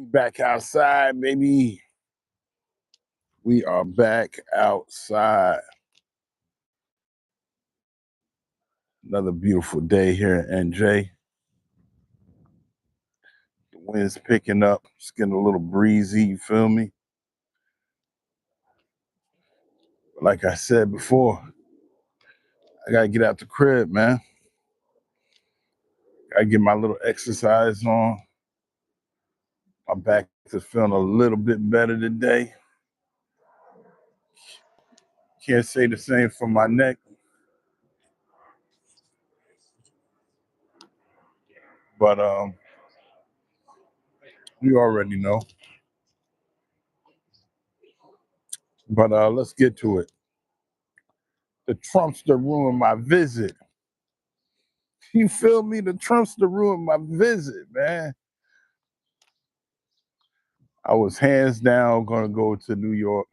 We back outside, baby. We are back outside. Another beautiful day here in NJ. The wind's picking up. It's getting a little breezy, you feel me? Like I said before, I gotta get out the crib, man. Gotta get my little exercise on. My back is feeling a little bit better today. Can't say the same for my neck. But you already know. But let's get to it. The Trumpster ruined my visit. You feel me? The Trumpster ruined my visit, man. I was hands down gonna go to New York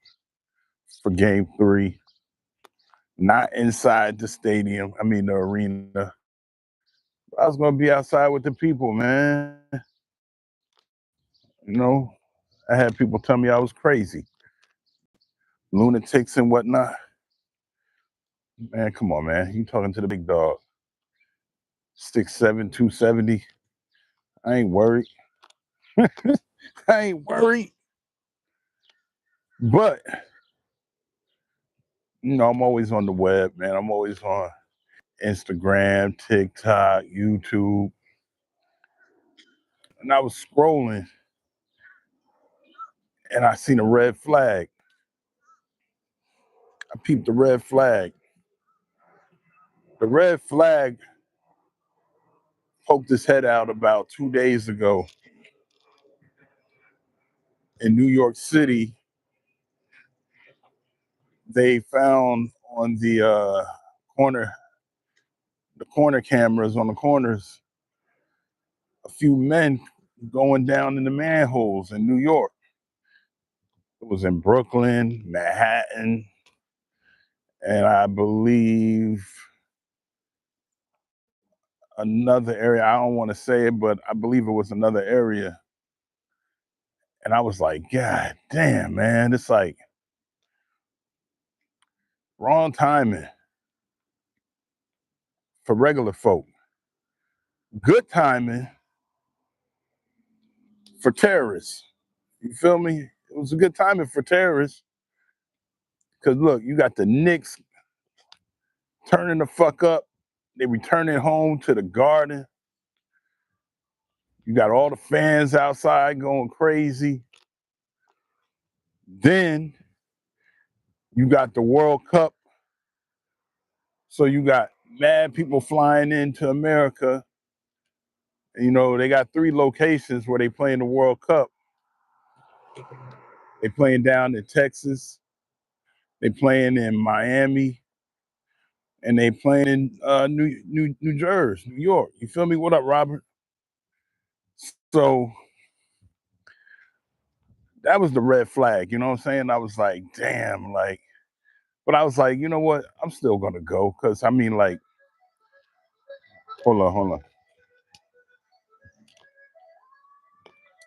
for game 3. Not inside the stadium. I mean the arena. I was gonna be outside with the people, man. You know, I had people tell me I was crazy. Lunatics and whatnot. Man, come on, man. You talking to the big dog. 6'7", 270. I ain't worried. I ain't worried. But, I'm always on the web, man. I'm always on Instagram, TikTok, YouTube. And I was scrolling and I seen a red flag. I peeped the red flag. The red flag poked his head out about 2 days ago in New York City. They found on the corner cameras on the corners, a few men going down in the manholes in New York. It was in Brooklyn, Manhattan, and I believe another area. I don't want to say it, but I believe it was another area. And I was like, God damn, man, it's like wrong timing for regular folk. Good timing for terrorists. You feel me? It was a good timing for terrorists. Cause look, you got the Knicks turning the fuck up. They returning home to the Garden. You got all the fans outside going crazy. Then you got the World Cup. So you got mad people flying into America. You know, they got 3 locations where they playing the World Cup. They playing down in Texas. They playing in Miami. And they playing in New Jersey, New York. You feel me? What up, Robert? So that was the red flag, you know what I'm saying? I was like, damn, like, but I was like, you know what? I'm still gonna go. Cause I mean, like, hold on.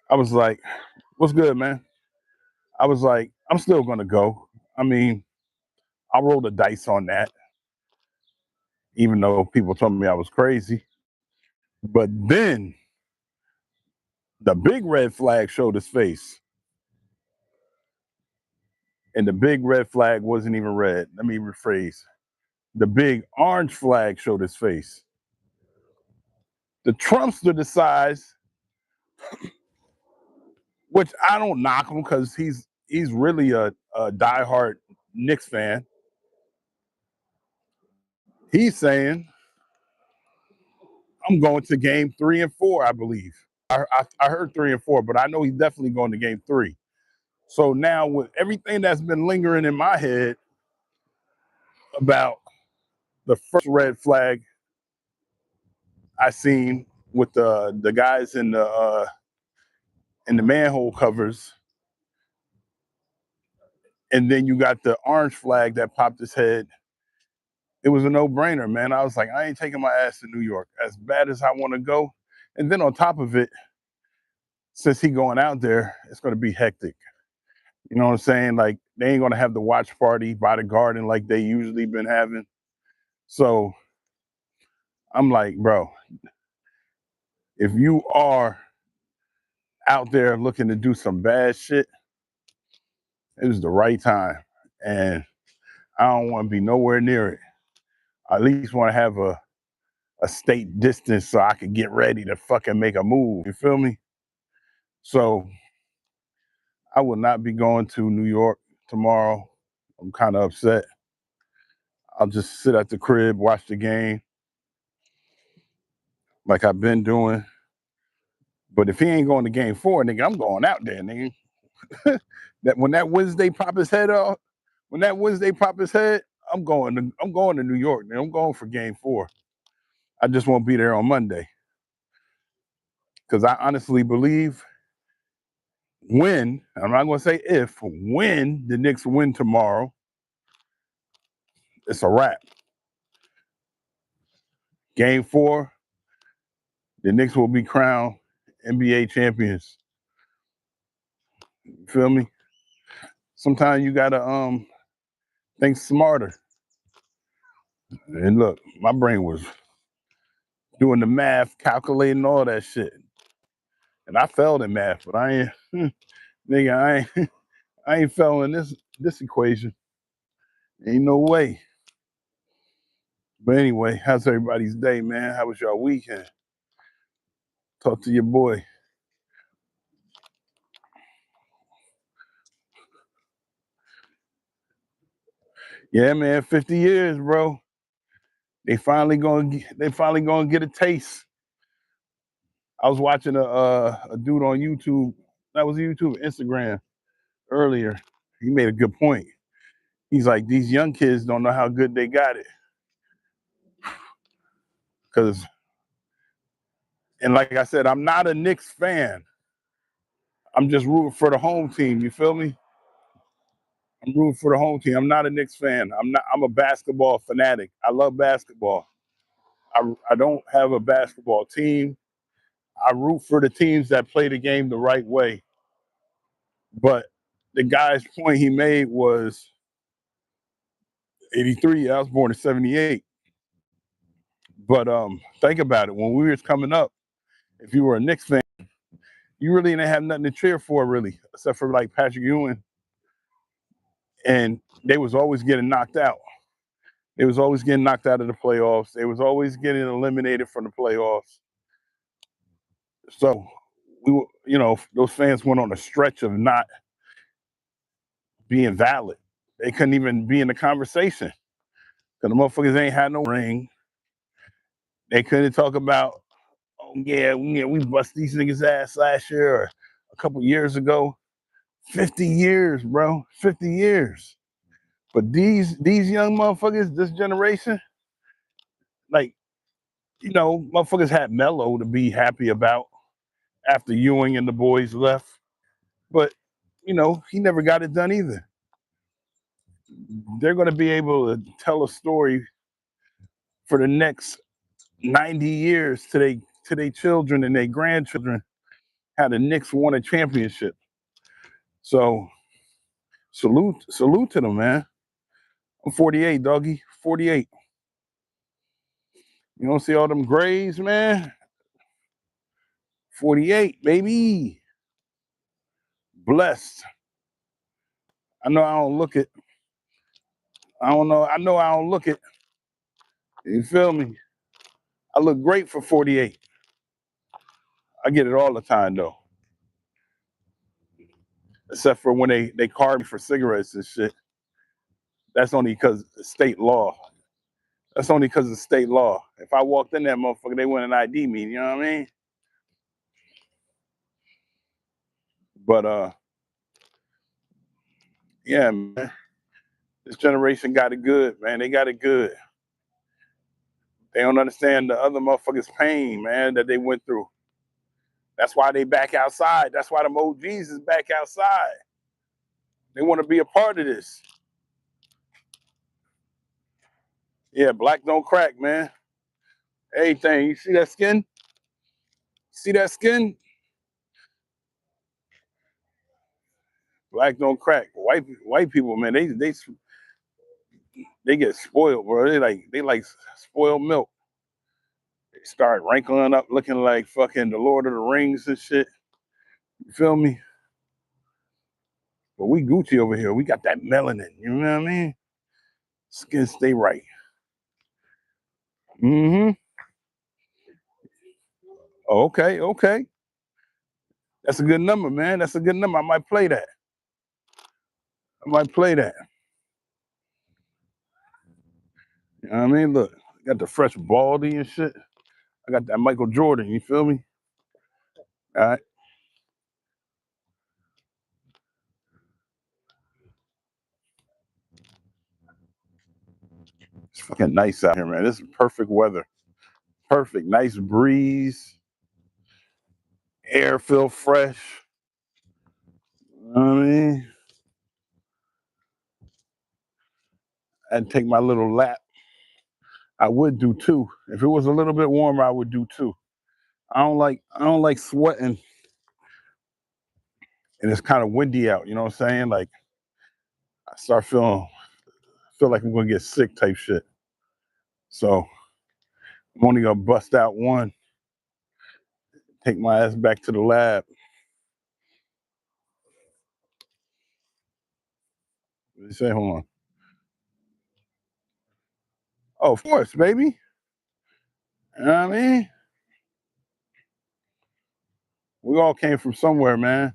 I was like, what's good, man? I was like, I'm still gonna go. I mean, I rolled the dice on that, even though people told me I was crazy. But then the big red flag showed his face. And the big red flag wasn't even red. Let me rephrase. The big orange flag showed his face. The Trumpster decides, which I don't knock him because he's really a diehard Knicks fan. He's saying, I'm going to game 3 and 4, I believe. I heard 3 and 4, but I know he's definitely going to game 3. So now with everything that's been lingering in my head about the first red flag I seen with the guys in the manhole covers, and then you got the orange flag that popped his head. It was a no-brainer, man. I was like, I ain't taking my ass to New York, as bad as I want to go. And then on top of it, since he going out there, it's going to be hectic. You know what I'm saying? Like, they ain't going to have the watch party by the garden like they usually been having. So I'm like, bro, if you are out there looking to do some bad shit, it was the right time. And I don't want to be nowhere near it. I at least want to have a state distance so I can get ready to fucking make a move. You feel me? So I will not be going to New York tomorrow. I'm kind of upset. I'll just sit at the crib, watch the game like I've been doing. But if he ain't going to game 4, nigga, I'm going out there, nigga. That when that Wednesday pop his head off, I'm going to New York, nigga. I'm going for game 4. I just won't be there on Monday. Because I honestly believe when, I'm not going to say if, when the Knicks win tomorrow, it's a wrap. Game 4, the Knicks will be crowned NBA champions. You feel me? Sometimes you gotta think smarter. And look, my brain was doing the math, calculating all that shit. And I failed in math, but I ain't nigga, I ain't failing this equation. Ain't no way. But anyway, how's everybody's day, man? How was y'all weekend? Talk to your boy. Yeah, man, 50 years, bro. They finally gonna get a taste. I was watching a dude on YouTube. That was YouTube, Instagram earlier. He made a good point. He's like, these young kids don't know how good they got it. Cause, and like I said, I'm not a Knicks fan. I'm just rooting for the home team. You feel me? I'm rooting for the home team. I'm not a Knicks fan. I'm a basketball fanatic. I love basketball. I don't have a basketball team. I root for the teams that play the game the right way. But the guy's point he made was 83. I was born in 78. But think about it. When we was coming up, if you were a Knicks fan, you really didn't have nothing to cheer for, really, except for like Patrick Ewing. And they was always getting knocked out. They was always getting knocked out of the playoffs. They was always getting eliminated from the playoffs. So we were, those fans went on a stretch of not being valid. They couldn't even be in the conversation because the motherfuckers ain't had no ring. They couldn't talk about, oh yeah, we bust these niggas' ass last year or a couple years ago. 50 years, bro. 50 years. But these young motherfuckers, this generation, like, motherfuckers had Melo to be happy about after Ewing and the boys left. But, he never got it done either. They're going to be able to tell a story for the next 90 years to their children and their grandchildren how the Knicks won a championship. So salute to them, man. I'm 48, doggy. 48. You don't see all them grays, man? 48, baby. Blessed. I know I don't look it. I don't know. I know I don't look it. You feel me? I look great for 48. I get it all the time, though. Except for when they card me for cigarettes and shit. That's only because of state law. That's only because of state law. If I walked in that motherfucker, they wouldn't ID me. You know what I mean? But yeah, man. This generation got it good, man. They got it good. They don't understand the other motherfuckers' pain, man, that they went through. That's why they back outside. That's why the OGs is back outside. They want to be a part of this. Yeah, black don't crack, man. Everything. You see that skin? See that skin? Black don't crack. White people, man, they get spoiled, bro. They like spoiled milk. They start wrinkling up, looking like fucking the Lord of the Rings and shit. You feel me? But we Gucci over here. We got that melanin. You know what I mean? Skin stay right. Mm-hmm. Oh, okay, okay. That's a good number, man. That's a good number. I might play that. I might play that. You know what I mean? Look, I got the fresh baldy and shit. I got that Michael Jordan. You feel me? All right. It's fucking nice out here, man. This is perfect weather. Perfect. Nice breeze. Air feel fresh. You know what I mean? I'd take my little lap. I would do two. If it was a little bit warmer, I would do two. I don't like sweating and it's kind of windy out, you know what I'm saying? Like I start feel like I'm gonna get sick type shit. So I'm only gonna bust out one, take my ass back to the lab. What do you say? Hold on. Oh, of course, baby. You know what I mean? We all came from somewhere, man.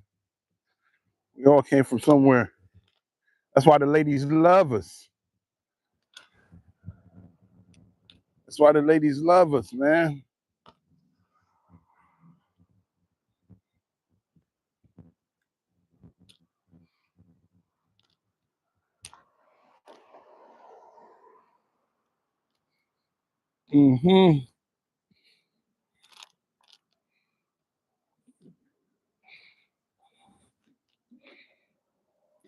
We all came from somewhere. That's why the ladies love us. That's why the ladies love us, man. Hmm.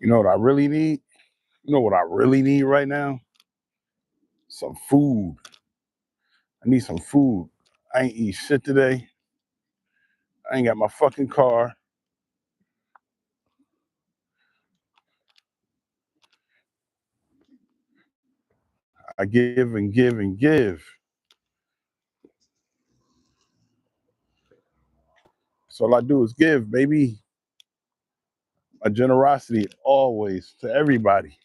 You know what I really need? You know what I really need right now? Some food. I need some food. I ain't eat shit today. I ain't got my fucking car. I give and give and give. So all I do is give, baby. My generosity always to everybody.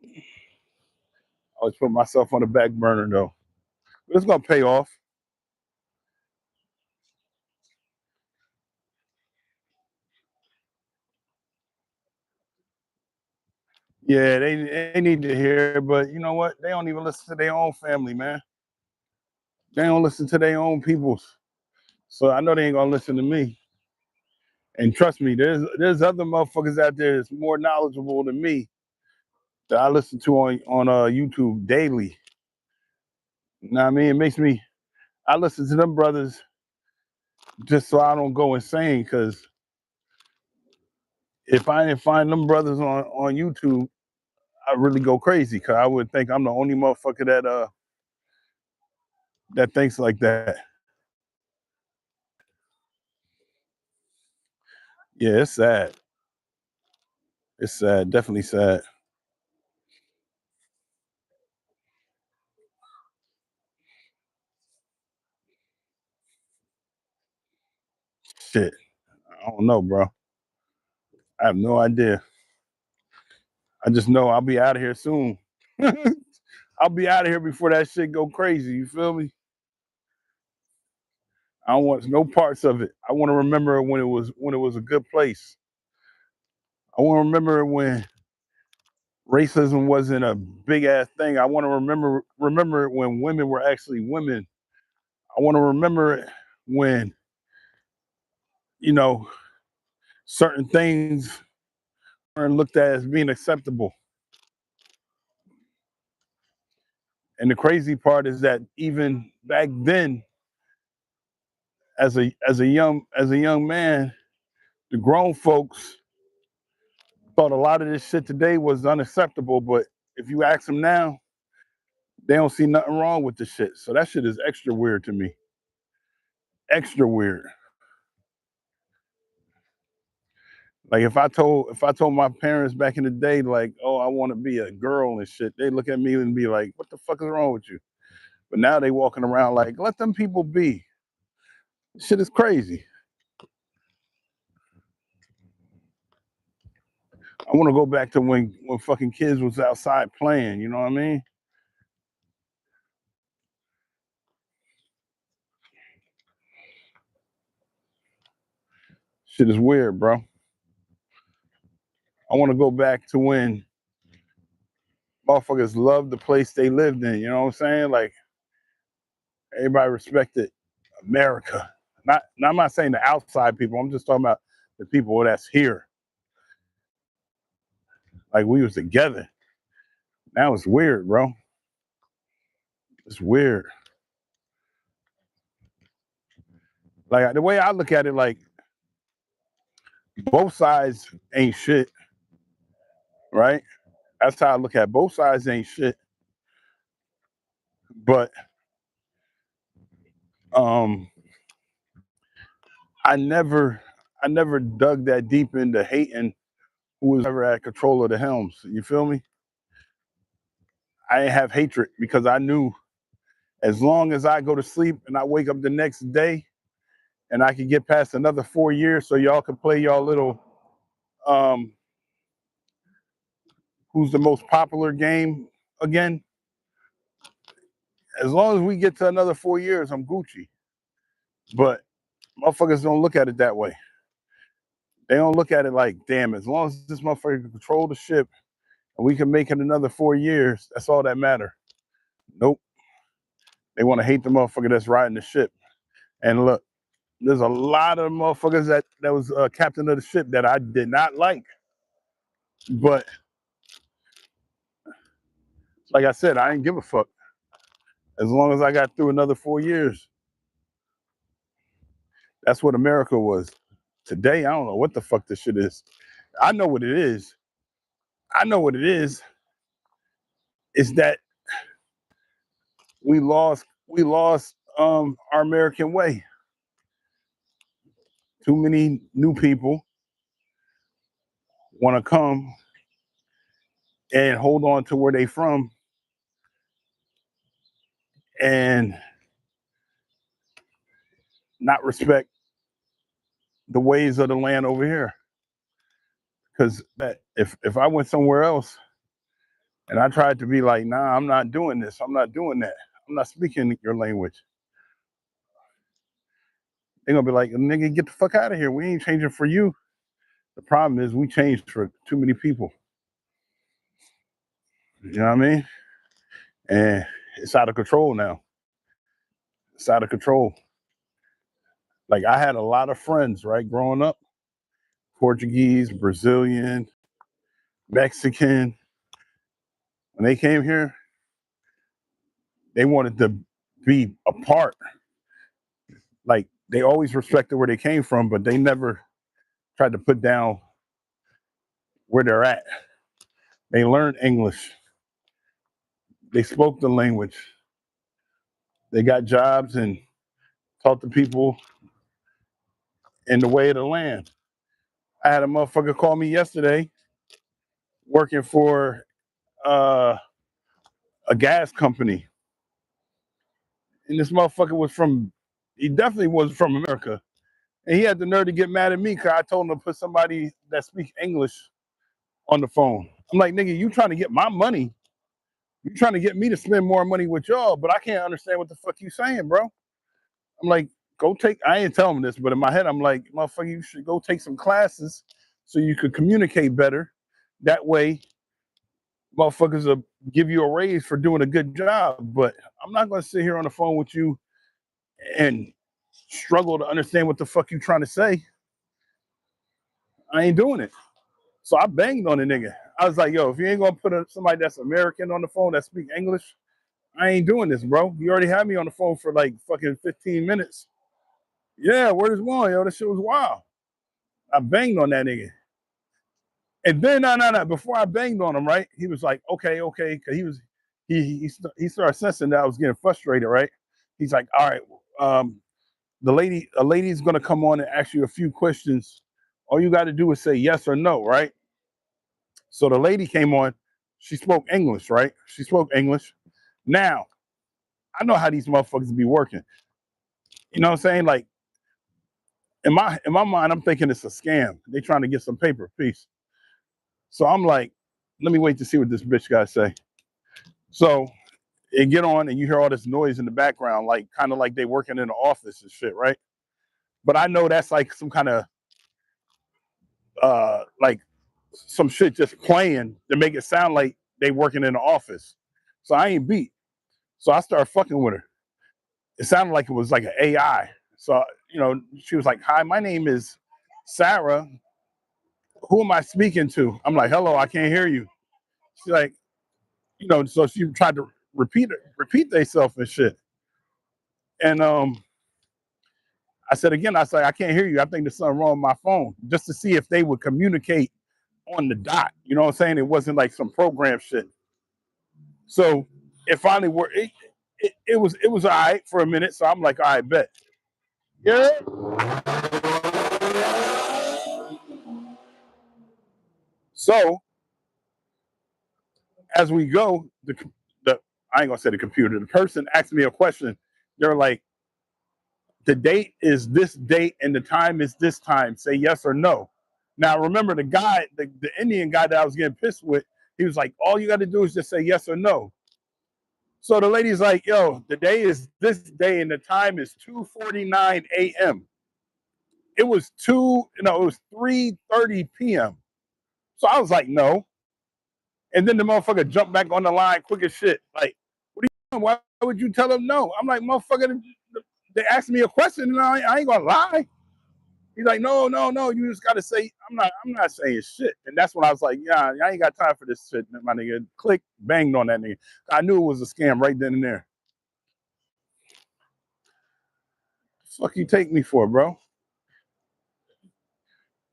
I always put myself on the back burner though. But it's gonna pay off. Yeah, they need to hear, but you know what? They don't even listen to their own family, man. They don't listen to their own peoples. So I know they ain't gonna listen to me. And trust me, there's other motherfuckers out there that's more knowledgeable than me that I listen to on YouTube daily. You know what I mean? It makes me I listen to them brothers just so I don't go insane. Cause if I didn't find them brothers on YouTube, I really go crazy. Cause I would think I'm the only motherfucker that thinks like that. Yeah, it's sad. It's sad. Definitely sad. Shit. I don't know, bro. I have no idea. I just know I'll be out of here soon. I'll be out of here before that shit go crazy. You feel me? I don't want no parts of it. I want to remember when it was a good place. I want to remember when racism wasn't a big ass thing. I want to remember it when women were actually women. I want to remember it when you know certain things weren't looked at as being acceptable. And the crazy part is that even back then, as a young man, the grown folks thought a lot of this shit today was unacceptable. But if you ask them now, they don't see nothing wrong with the shit. So that shit is extra weird to me. extra weird. Like if I told my parents back in the day, like, oh, I want to be a girl and shit, they look at me and be like, what the fuck is wrong with you? But now they walking around like, let them people be. Shit is crazy. I want to go back to when fucking kids was outside playing. You know what I mean? Shit is weird, bro. I want to go back to when motherfuckers loved the place they lived in. You know what I'm saying? Like everybody respected America. I'm not saying the outside people. I'm just talking about the people that's here. Like we was together. Now it's weird, bro. It's weird. Like the way I look at it, like both sides ain't shit, right? That's how I look at it. Both sides ain't shit. But um I never dug that deep into hating who was ever at control of the helms. You feel me? I didn't have hatred because I knew as long as I go to sleep and I wake up the next day and I can get past another 4 years so y'all can play y'all little um who's the most popular game again. As long as we get to another 4 years, I'm Gucci. But motherfuckers don't look at it that way. They don't look at it like, damn, as long as this motherfucker can control the ship and we can make it another 4 years, that's all that matter. Nope. They want to hate the motherfucker that's riding the ship. And look, there's a lot of motherfuckers that was captain of the ship that I did not like. But like I said, I didn't give a fuck. As long as I got through another 4 years, that's what America was. Today, I don't know what the fuck this shit is. I know what it is. I know what it is. It's that we lost our American way. Too many new people want to come and hold on to where they from and not respect the ways of the land over here. Because if I went somewhere else and I tried to be like, nah, I'm not doing this, I'm not doing that, I'm not speaking your language, they're gonna be like, nigga, get the fuck out of here. We ain't changing for you. The problem is we changed for too many people. You know what I mean? And it's out of control now. It's out of control. Like I had a lot of friends, right, growing up, Portuguese, Brazilian, Mexican. When they came here, they wanted to be apart. Like they always respected where they came from, but they never tried to put down where they're at. They learned English. They spoke the language. They got jobs and taught the people in the way of the land. I had a motherfucker call me yesterday working for uh, a gas company. And this motherfucker he definitely was from America. And he had the nerve to get mad at me because I told him to put somebody that speaks English on the phone. I'm like, nigga, you trying to get my money. You trying to get me to spend more money with y'all, but I can't understand what the fuck you saying, bro. I'm like, I ain't telling him this, but in my head, I'm like, motherfucker, you should go take some classes so you could communicate better. That way, motherfuckers will give you a raise for doing a good job. But I'm not going to sit here on the phone with you and struggle to understand what the fuck you trying to say. I ain't doing it. So I banged on the nigga. I was like, yo, if you ain't going to put somebody that's American on the phone that speak English, I ain't doing this, bro. You already had me on the phone for like fucking 15 minutes. Yeah, where is one? Yo, this shit was wild. I banged on that nigga. And then, no. Before I banged on him, right? He was like, okay. Cause he started sensing that I was getting frustrated, right? He's like, all right, a lady's gonna come on and ask you a few questions. All you got to do is say yes or no, right? So the lady came on. She spoke English, right? She spoke English. Now I know how these motherfuckers be working. You know what I'm saying? Like in my mind, I'm thinking it's a scam. They trying to get some paper. Peace. So I'm like, let me wait to see what this bitch got to say. So it get on and you hear all this noise in the background, like kind of like they working in the office and shit, right? But I know that's like some kind of like some shit just playing to make it sound like they working in the office. So I ain't beat. So I started fucking with her. It sounded like it was like an AI. So, she was like, "Hi, my name is Sarah. Who am I speaking to?" I'm like, "Hello, I can't hear you." She's like, so she tried to repeat themselves and shit. And I said again, I said, "I can't hear you. I think there's something wrong with my phone," just to see if they would communicate on the dot. You know what I'm saying? It wasn't like some program shit. So it finally worked. It was all right for a minute. So I'm like, all right, bet. Yeah. So as we go, the I ain't gonna say the computer. The person asked me a question. They're like, the date is this date and the time is this time. Say yes or no. Now remember the guy, the Indian guy that I was getting pissed with, he was like, all you got to do is just say yes or no. So the lady's like, yo, the day is this day and the time is 2:49 a.m. It was it was 3:30 p.m. So I was like, no. And then the motherfucker jumped back on the line quick as shit. Like, what are you doing? Why would you tell them no? I'm like, motherfucker, they asked me a question and I ain't gonna lie. He's like, no, no, no. You just gotta say, I'm not saying shit. And that's when I was like, yeah, I ain't got time for this shit, my nigga. Click, banged on that nigga. I knew it was a scam right then and there. Fuck you take me for, bro?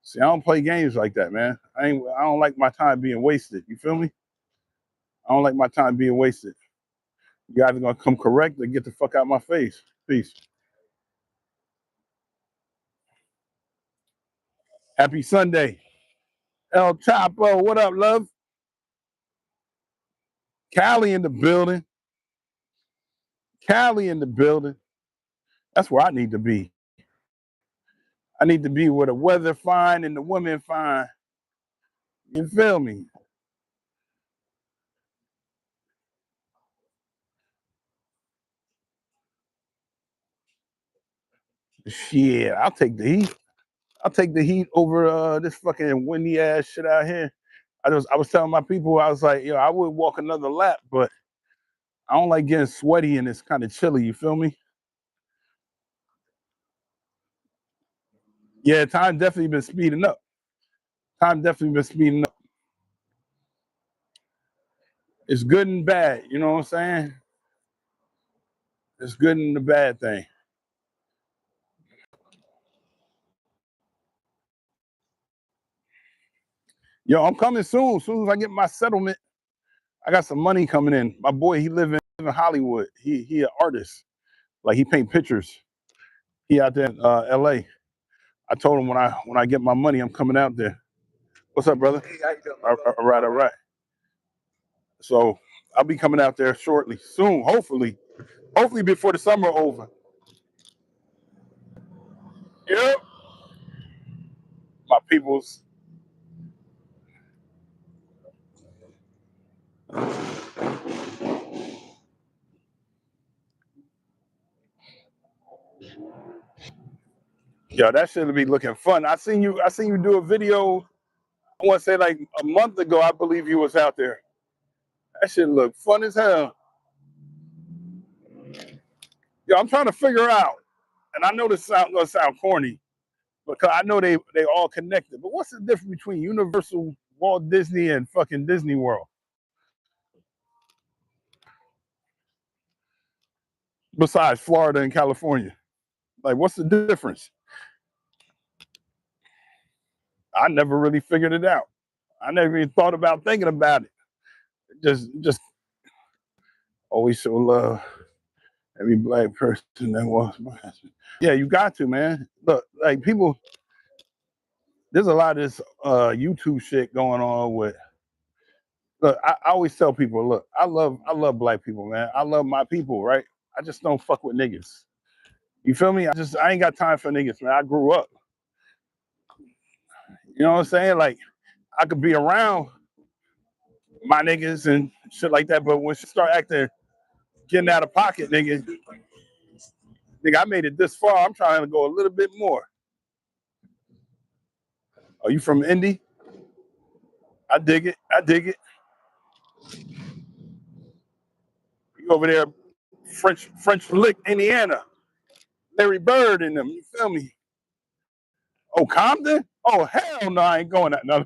See, I don't play games like that, man. I don't like my time being wasted. You feel me? I don't like my time being wasted. You either gonna come correct or get the fuck out of my face. Peace. Happy Sunday. El Chapo, what up, love? Cali in the building. Cali in the building. That's where I need to be. I need to be where the weather fine and the women fine. You feel me? Shit, I'll take the heat. I'll take the heat over this fucking windy ass shit out here. I was telling my people, I was like, yo, I would walk another lap, but I don't like getting sweaty and it's kind of chilly. You feel me? Yeah, time definitely been speeding up. Time definitely been speeding up. It's good and bad. You know what I'm saying? It's good and the bad thing. Yo, I'm coming soon. As soon as I get my settlement, I got some money coming in. My boy, he live in Hollywood. He an artist. Like he paint pictures. He out there in L.A. I told him when I get my money, I'm coming out there. What's up, brother? Hey, how you doing? All right, all right. So I'll be coming out there shortly, soon, hopefully before the summer over. Yep. My peoples. Yo, that should be looking fun. I seen you do a video. I want to say like a month ago. I believe you was out there. That shit look fun as hell. Yo, I'm trying to figure out, and I know this gonna sound corny, because I know they all connected. But what's the difference between Universal, Walt Disney, and fucking Disney World? Besides Florida and California, like what's the difference? I never really figured it out. I never even thought about thinking about it. Just always show love Every black person that walks by. Yeah, you got to, man. Look, like people, there's a lot of this YouTube shit going on with. Look, I always tell people, look, I love black people, man. I love my people, right? I just don't fuck with niggas. You feel me? I ain't got time for niggas, man. I grew up. You know what I'm saying? Like I could be around my niggas and shit like that, but when she start acting getting out of pocket, nigga, I made it this far. I'm trying to go a little bit more. Are you from Indy? I dig it. I dig it. You over there, French Lick, Indiana. Larry Bird in them. You feel me? Oh, Compton? Oh, hell no, I ain't going that. No,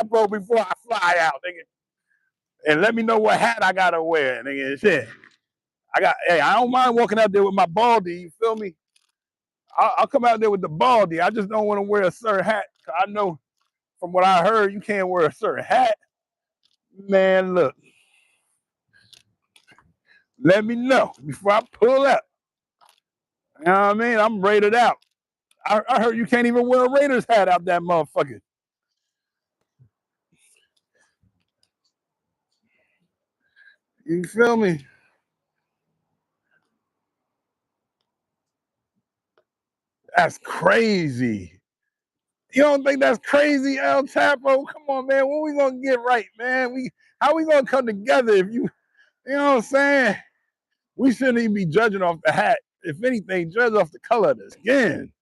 bro, before I fly out, nigga. And let me know what hat I gotta wear, nigga. Shit. Hey, I don't mind walking out there with my baldy, you feel me? I'll come out there with the baldy. I just don't want to wear a certain hat. I know from what I heard, you can't wear a certain hat. Man, look. Let me know before I pull up. You know what I mean? I'm rated out. I heard you can't even wear a Raiders hat out that motherfucker. You feel me? That's crazy. You don't think that's crazy, El Chapo? Come on, man. When we gonna get right, man? How we gonna come together if you know what I'm saying? We shouldn't even be judging off the hat. If anything, judge off the color of the skin.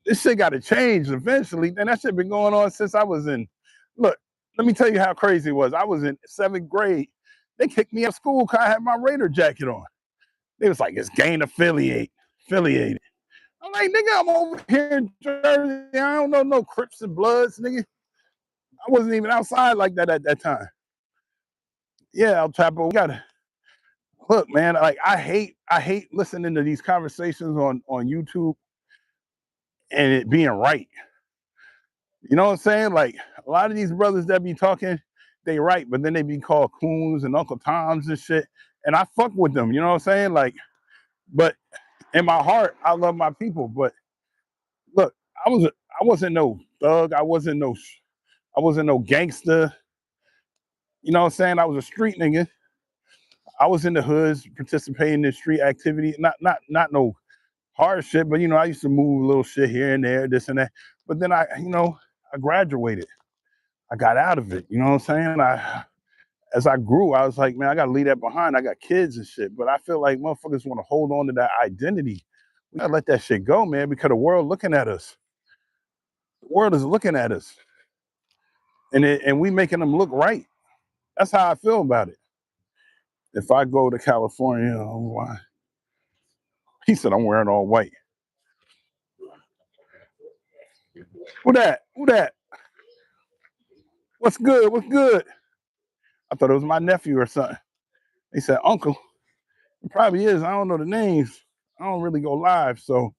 This shit got to change eventually. And that shit been going on since I was in. Look, let me tell you how crazy it was. I was in 7th grade. They kicked me out of school because I had my Raider jacket on. They was like, it's gang affiliated. I'm like, nigga, I'm over here in Jersey. I don't know no Crips and Bloods, nigga. I wasn't even outside like that at that time. Yeah, El Chapo, we gotta look, man. Like I hate listening to these conversations on YouTube and it being right. You know what I'm saying? Like a lot of these brothers that be talking, they right, but then they be called coons and Uncle Toms and shit. And I fuck with them, you know what I'm saying? Like, but in my heart, I love my people. But look, I wasn't no thug. I wasn't no gangster. You know what I'm saying? I was a street nigga. I was in the hoods, participating in street activity. Not no hard shit, but I used to move a little shit here and there, this and that. But then I graduated. I got out of it. You know what I'm saying? As I grew, I was like, man, I gotta leave that behind. I got kids and shit. But I feel like motherfuckers want to hold on to that identity. We gotta let that shit go, man, because the world looking at us. The world is looking at us. And we making them look right. That's how I feel about it. If I go to California, why? He said I'm wearing all white. Who that? Who that? What's good? What's good? I thought it was my nephew or something. He said, Uncle. It probably is. I don't know the names. I don't really go live, so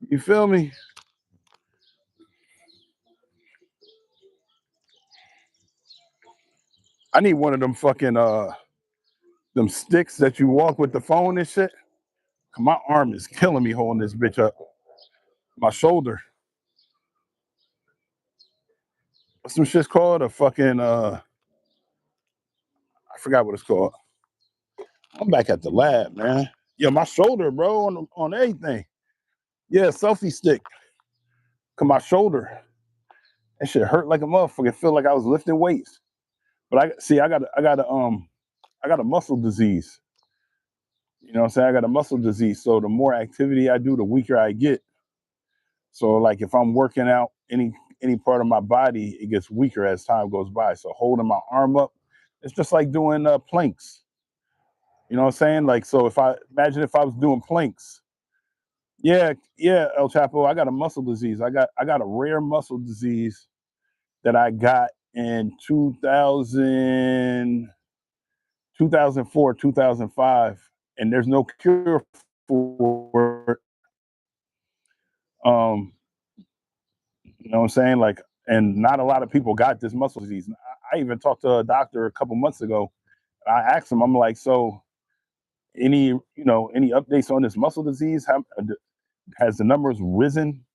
you feel me? I need one of them fucking them sticks that you walk with the phone and shit. My arm is killing me holding this bitch up. My shoulder. What's some shit's called? A fucking I forgot what it's called. I'm back at the lab, man. Yeah, my shoulder, bro, on everything. Yeah, selfie stick. Cause my shoulder. That shit hurt like a motherfucker. Feel like I was lifting weights. But I got a muscle disease. You know what I'm saying? I got a muscle disease. So the more activity I do, the weaker I get. So like if I'm working out any part of my body, it gets weaker as time goes by. So holding my arm up, it's just like doing planks. You know what I'm saying? Like so if I was doing planks. Yeah, El Chapo, I got a muscle disease. I got a rare muscle disease that I got in 2004, 2005, and there's no cure for it. You know what I'm saying? Like and not a lot of people got this muscle disease. I even talked to a doctor a couple months ago. I asked him, I'm like, so any updates on this muscle disease? Has the numbers risen?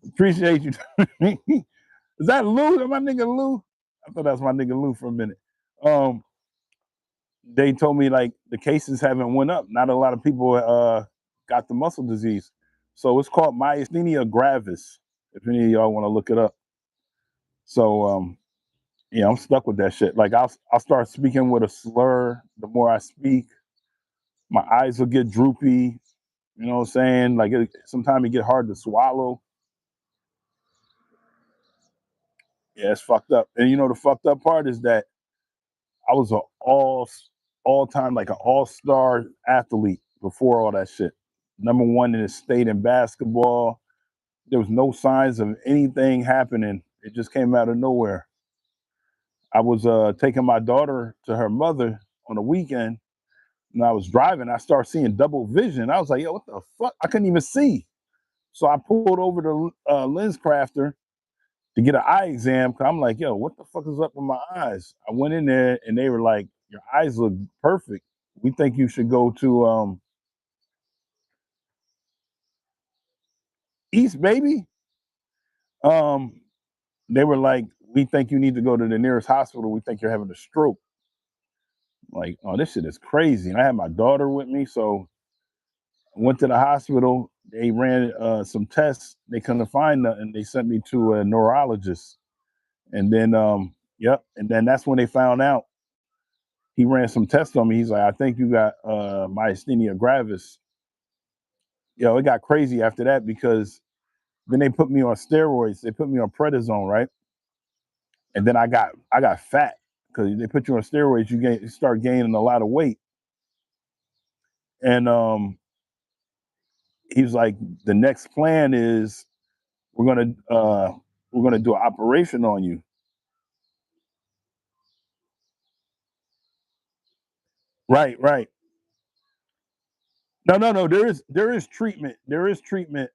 Appreciate you. Is that Lou? Is my nigga Lou? I thought that was my nigga Lou for a minute. Um, they told me like the cases haven't went up. Not a lot of people got the muscle disease. So it's called myasthenia gravis. If any of y'all want to look it up. So yeah, I'm stuck with that shit. Like I'll start speaking with a slur. The more I speak, my eyes will get droopy. You know what I'm saying? Like sometimes it get hard to swallow. Yeah, it's fucked up. And you know the fucked up part is that I was a all time like an all-star athlete before all that shit. Number one in the state in basketball. There was no signs of anything happening. It just came out of nowhere. I was taking my daughter to her mother on a weekend, and I was driving. I started seeing double vision. I was like, "Yo, what the fuck?" I couldn't even see. So I pulled over to Lens Crafter to get an eye exam. Cause I'm like, "Yo, what the fuck is up with my eyes?" I went in there, and they were like, "Your eyes look perfect. We think you should go to East, baby." Um, they were like, "We think you need to go to the nearest hospital. We think you're having a stroke." Like, oh, this shit is crazy. And I had my daughter with me, so I went to the hospital. They ran some tests. They couldn't find nothing. They sent me to a neurologist, and then yep, and then that's when they found out. He ran some tests on me. He's like, "I think you got myasthenia gravis." It got crazy after that because then they put me on steroids. They put me on prednisone, right? And then I got fat because they put you on steroids. You start gaining a lot of weight, and he was like, "The next plan is we're gonna do an operation on you." Right, right. No, no, no. There is treatment. There is treatment.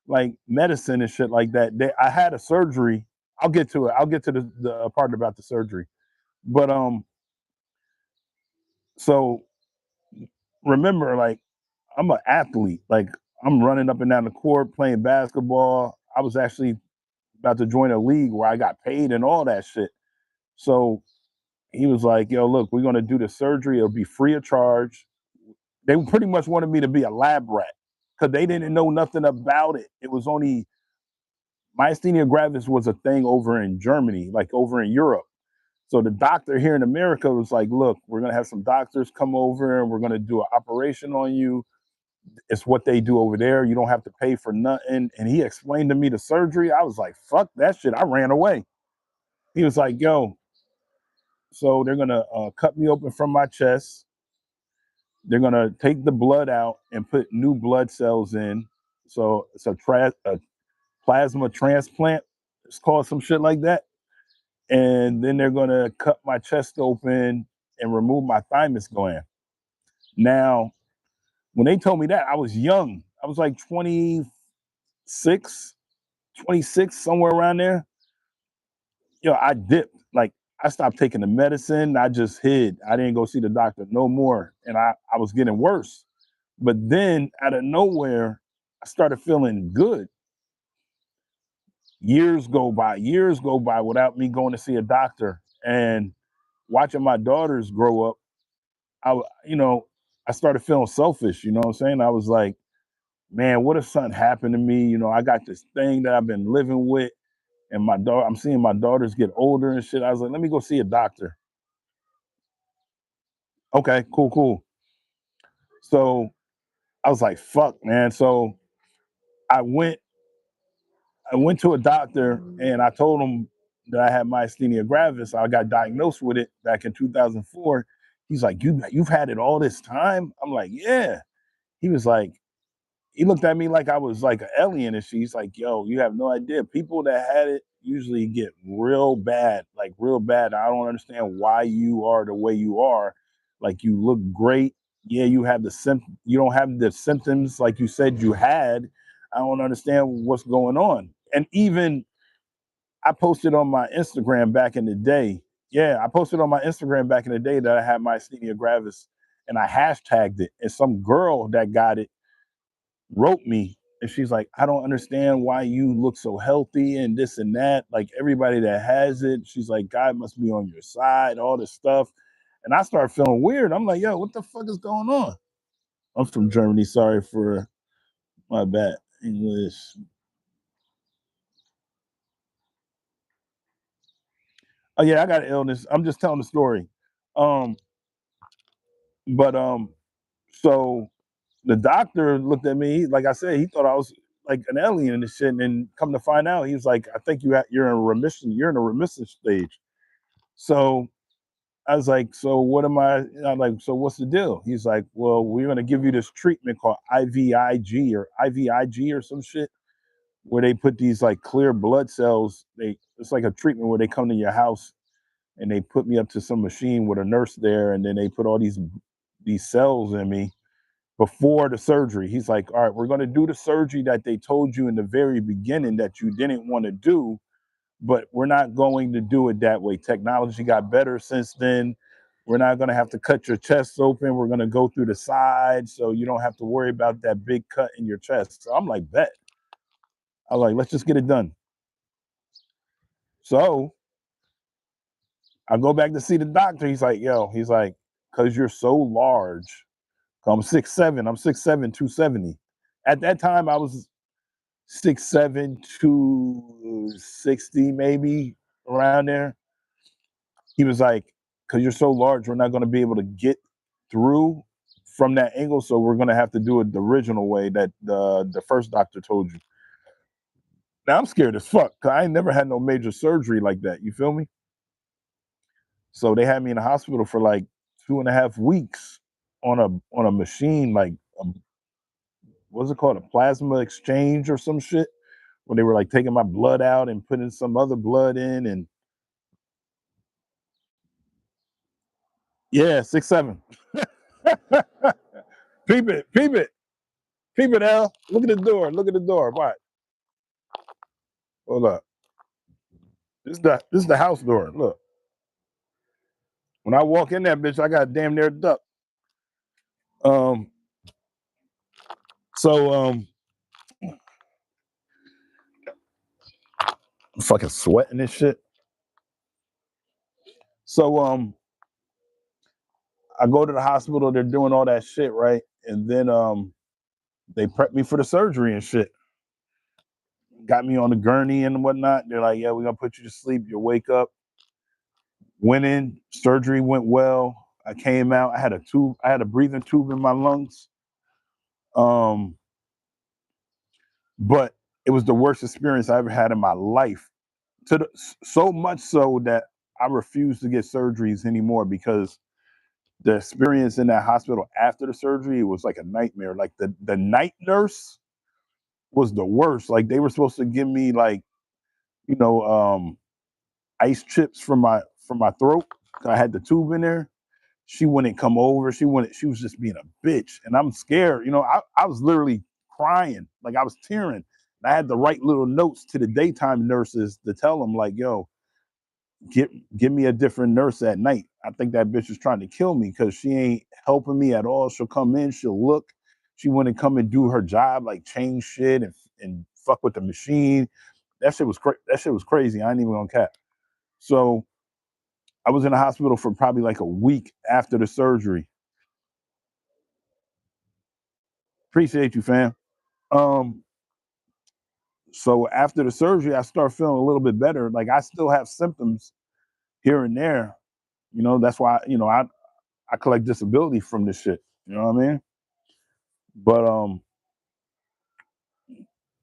Like medicine and shit like that. I had a surgery. I'll get to it. I'll get to the part about the surgery. But so remember, like I'm an athlete. Like I'm running up and down the court playing basketball. I was actually about to join a league where I got paid and all that shit. So he was like, "Yo, look, we're gonna do the surgery. It'll be free of charge." They pretty much wanted me to be a lab rat because they didn't know nothing about it. It was only myasthenia gravis was a thing over in Germany, like over in Europe. So the doctor here in America was like, "Look, we're gonna have some doctors come over and we're gonna do an operation on you. It's what they do over there. You don't have to pay for nothing." And he explained to me the surgery. I was like, "Fuck that shit." I ran away. He was like, "Yo, so they're gonna cut me open from my chest. They're gonna take the blood out and put new blood cells in. So it's a plasma transplant. It's called some shit like that. And then they're gonna cut my chest open and remove my thymus gland." Now, when they told me that, I was young. I was like 26, 26, somewhere around there. I dipped. Like I stopped taking the medicine. I just hid. I didn't go see the doctor no more. And I was getting worse. But then out of nowhere, I started feeling good. Years go by without me going to see a doctor. And watching my daughters grow up, I started feeling selfish. You know what I'm saying? I was like, man, what if something happened to me? I got this thing that I've been living with, and I'm seeing my daughters get older and shit. I was like, let me go see a doctor. Okay, cool, cool. So I was like, fuck, man. So I went I went to a doctor and I told him that I had myasthenia gravis. I got diagnosed with it back in 2004. He's like, you've had it all this time? I'm like, yeah. He was like, he looked at me like I was like an alien and she's like, yo, you have no idea. People that had it usually get real bad, like real bad. I don't understand why you are the way you are. Like you look great. yeah, you don't have the symptoms like you said you had. I don't understand what's going on. And even I posted on my Instagram back in the day. Yeah, I posted on my Instagram back in the day that I had myasthenia gravis and I hashtagged it. And some girl that got it wrote me and she's like, I don't understand why you look so healthy and this and that. Like everybody that has it, she's like, God must be on your side, all this stuff. And I start feeling weird. I'm like, yo, what the fuck is going on? I'm from Germany. Sorry for my bad English. Oh yeah, I got an illness. I'm just telling the story. Um, but so the doctor looked at me, like I said, he thought I was like an alien and shit. And then come to find out, he was like, I think you're in remission. You're in a remission stage. So I was like, so what am I? I'm like, so what's the deal? He's like, well, we're gonna give you this treatment called IVIG or some shit, where they put these like clear blood cells. It's like a treatment where they come to your house and they put me up to some machine with a nurse there, and then they put all these cells in me before the surgery. He's like, all right, we're going to do the surgery that they told you in the very beginning that you didn't want to do, but we're not going to do it that way. Technology got better since then. We're not going to have to cut your chest open. We're going to go through the side so you don't have to worry about that big cut in your chest. So I'm like, bet. I'm like, let's just get it done. So I go back to see the doctor. He's like, yo, he's like, because you're so large. I'm 6'7". I'm 6'7", 270. At that time, I was 6'7", 260, maybe around there. He was like, because you're so large, we're not going to be able to get through from that angle. So we're going to have to do it the original way that the first doctor told you. Now I'm scared as fuck because I ain't never had no major surgery like that. You feel me? So they had me in the hospital for like 2.5 weeks on a machine, like what's it called, a plasma exchange or some shit, when they were like taking my blood out and putting some other blood in, and yeah, 6'7". Peep it, peep it, peep it, Al. Look at the door. Look at the door. What? Hold up. This is the house door. Look. When I walk in that bitch, I got damn near duck. Um. So I'm fucking sweating this shit. So I go to the hospital. They're doing all that shit, right? And then they prep me for the surgery and shit. Got me on the gurney and whatnot. They're like, yeah, we're gonna put you to sleep. You'll wake up. Went in, surgery went well. I came out. I had a breathing tube in my lungs. Um, but it was the worst experience I ever had in my life. So much so that I refuse to get surgeries anymore because the experience in that hospital after the surgery was like a nightmare. Like the night nurse was the worst. Like they were supposed to give me like, you know, ice chips from my throat. I had the tube in there. She wouldn't come over. She was just being a bitch. And I'm scared. You know, I was literally crying. Like I was tearing. And I had to write little notes to the daytime nurses to tell them, like, yo, get give me a different nurse at night. I think that bitch is trying to kill me because she ain't helping me at all. She'll come in, she'll look. She wouldn't come and do her job, like change shit and fuck with the machine. That shit was crazy. I ain't even gonna cap. So I was in the hospital for probably like a week after the surgery. Appreciate you, fam. Um, so after the surgery, I start feeling a little bit better. Like I still have symptoms here and there. You know, that's why, I collect disability from this shit. You know what I mean? But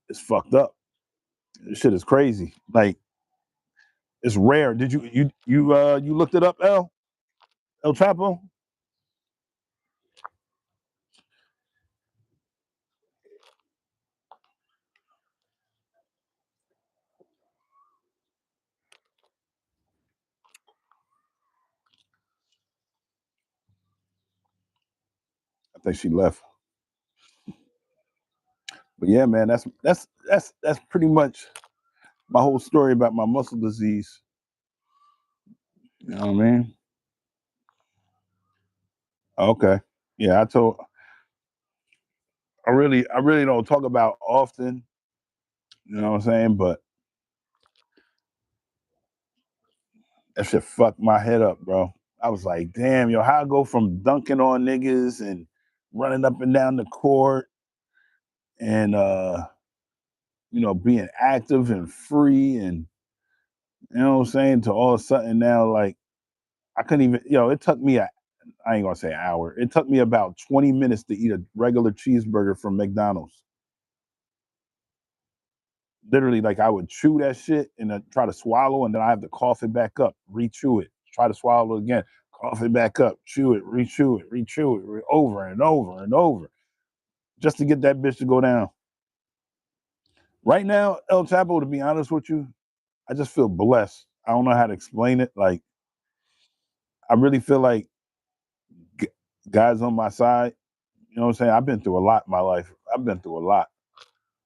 it's fucked up. This shit is crazy. Like it's rare. Did you looked it up, El Chapo? I think she left. But yeah, man, that's pretty much my whole story about my muscle disease. You know what I mean? Okay. Yeah, I really don't talk about often, you know what I'm saying? But that shit fucked my head up, bro. I was like, damn, yo, how I go from dunking on niggas and running up and down the court and being active and free and you know what I'm saying, to all of a sudden now like I couldn't even it took me I ain't gonna say an hour. It took me about 20 minutes to eat a regular cheeseburger from McDonald's. Literally, like I would chew that shit and try to swallow, and then I have to cough it back up, re-chew it, try to swallow it again, cough it back up, chew it, re-chew it, over and over and over, just to get that bitch to go down. Right now, El Chapo, to be honest with you, I just feel blessed. I don't know how to explain it. Like, I really feel like God's on my side. You know what I'm saying? I've been through a lot in my life. I've been through a lot.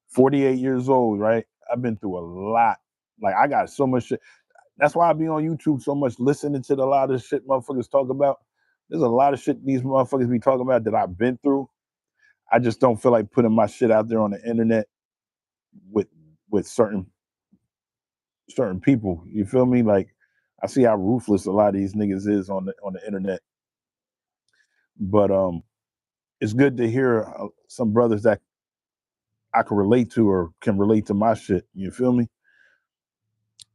48 years old, right? I've been through a lot. Like, I got so much shit. That's why I be on YouTube so much, listening to a lot of shit motherfuckers talk about. There's a lot of shit these motherfuckers be talking about that I've been through. I just don't feel like putting my shit out there on the internet with with certain people. You feel me? Like I see how ruthless a lot of these niggas is on the internet. But it's good to hear some brothers that I can relate to or can relate to my shit. You feel me?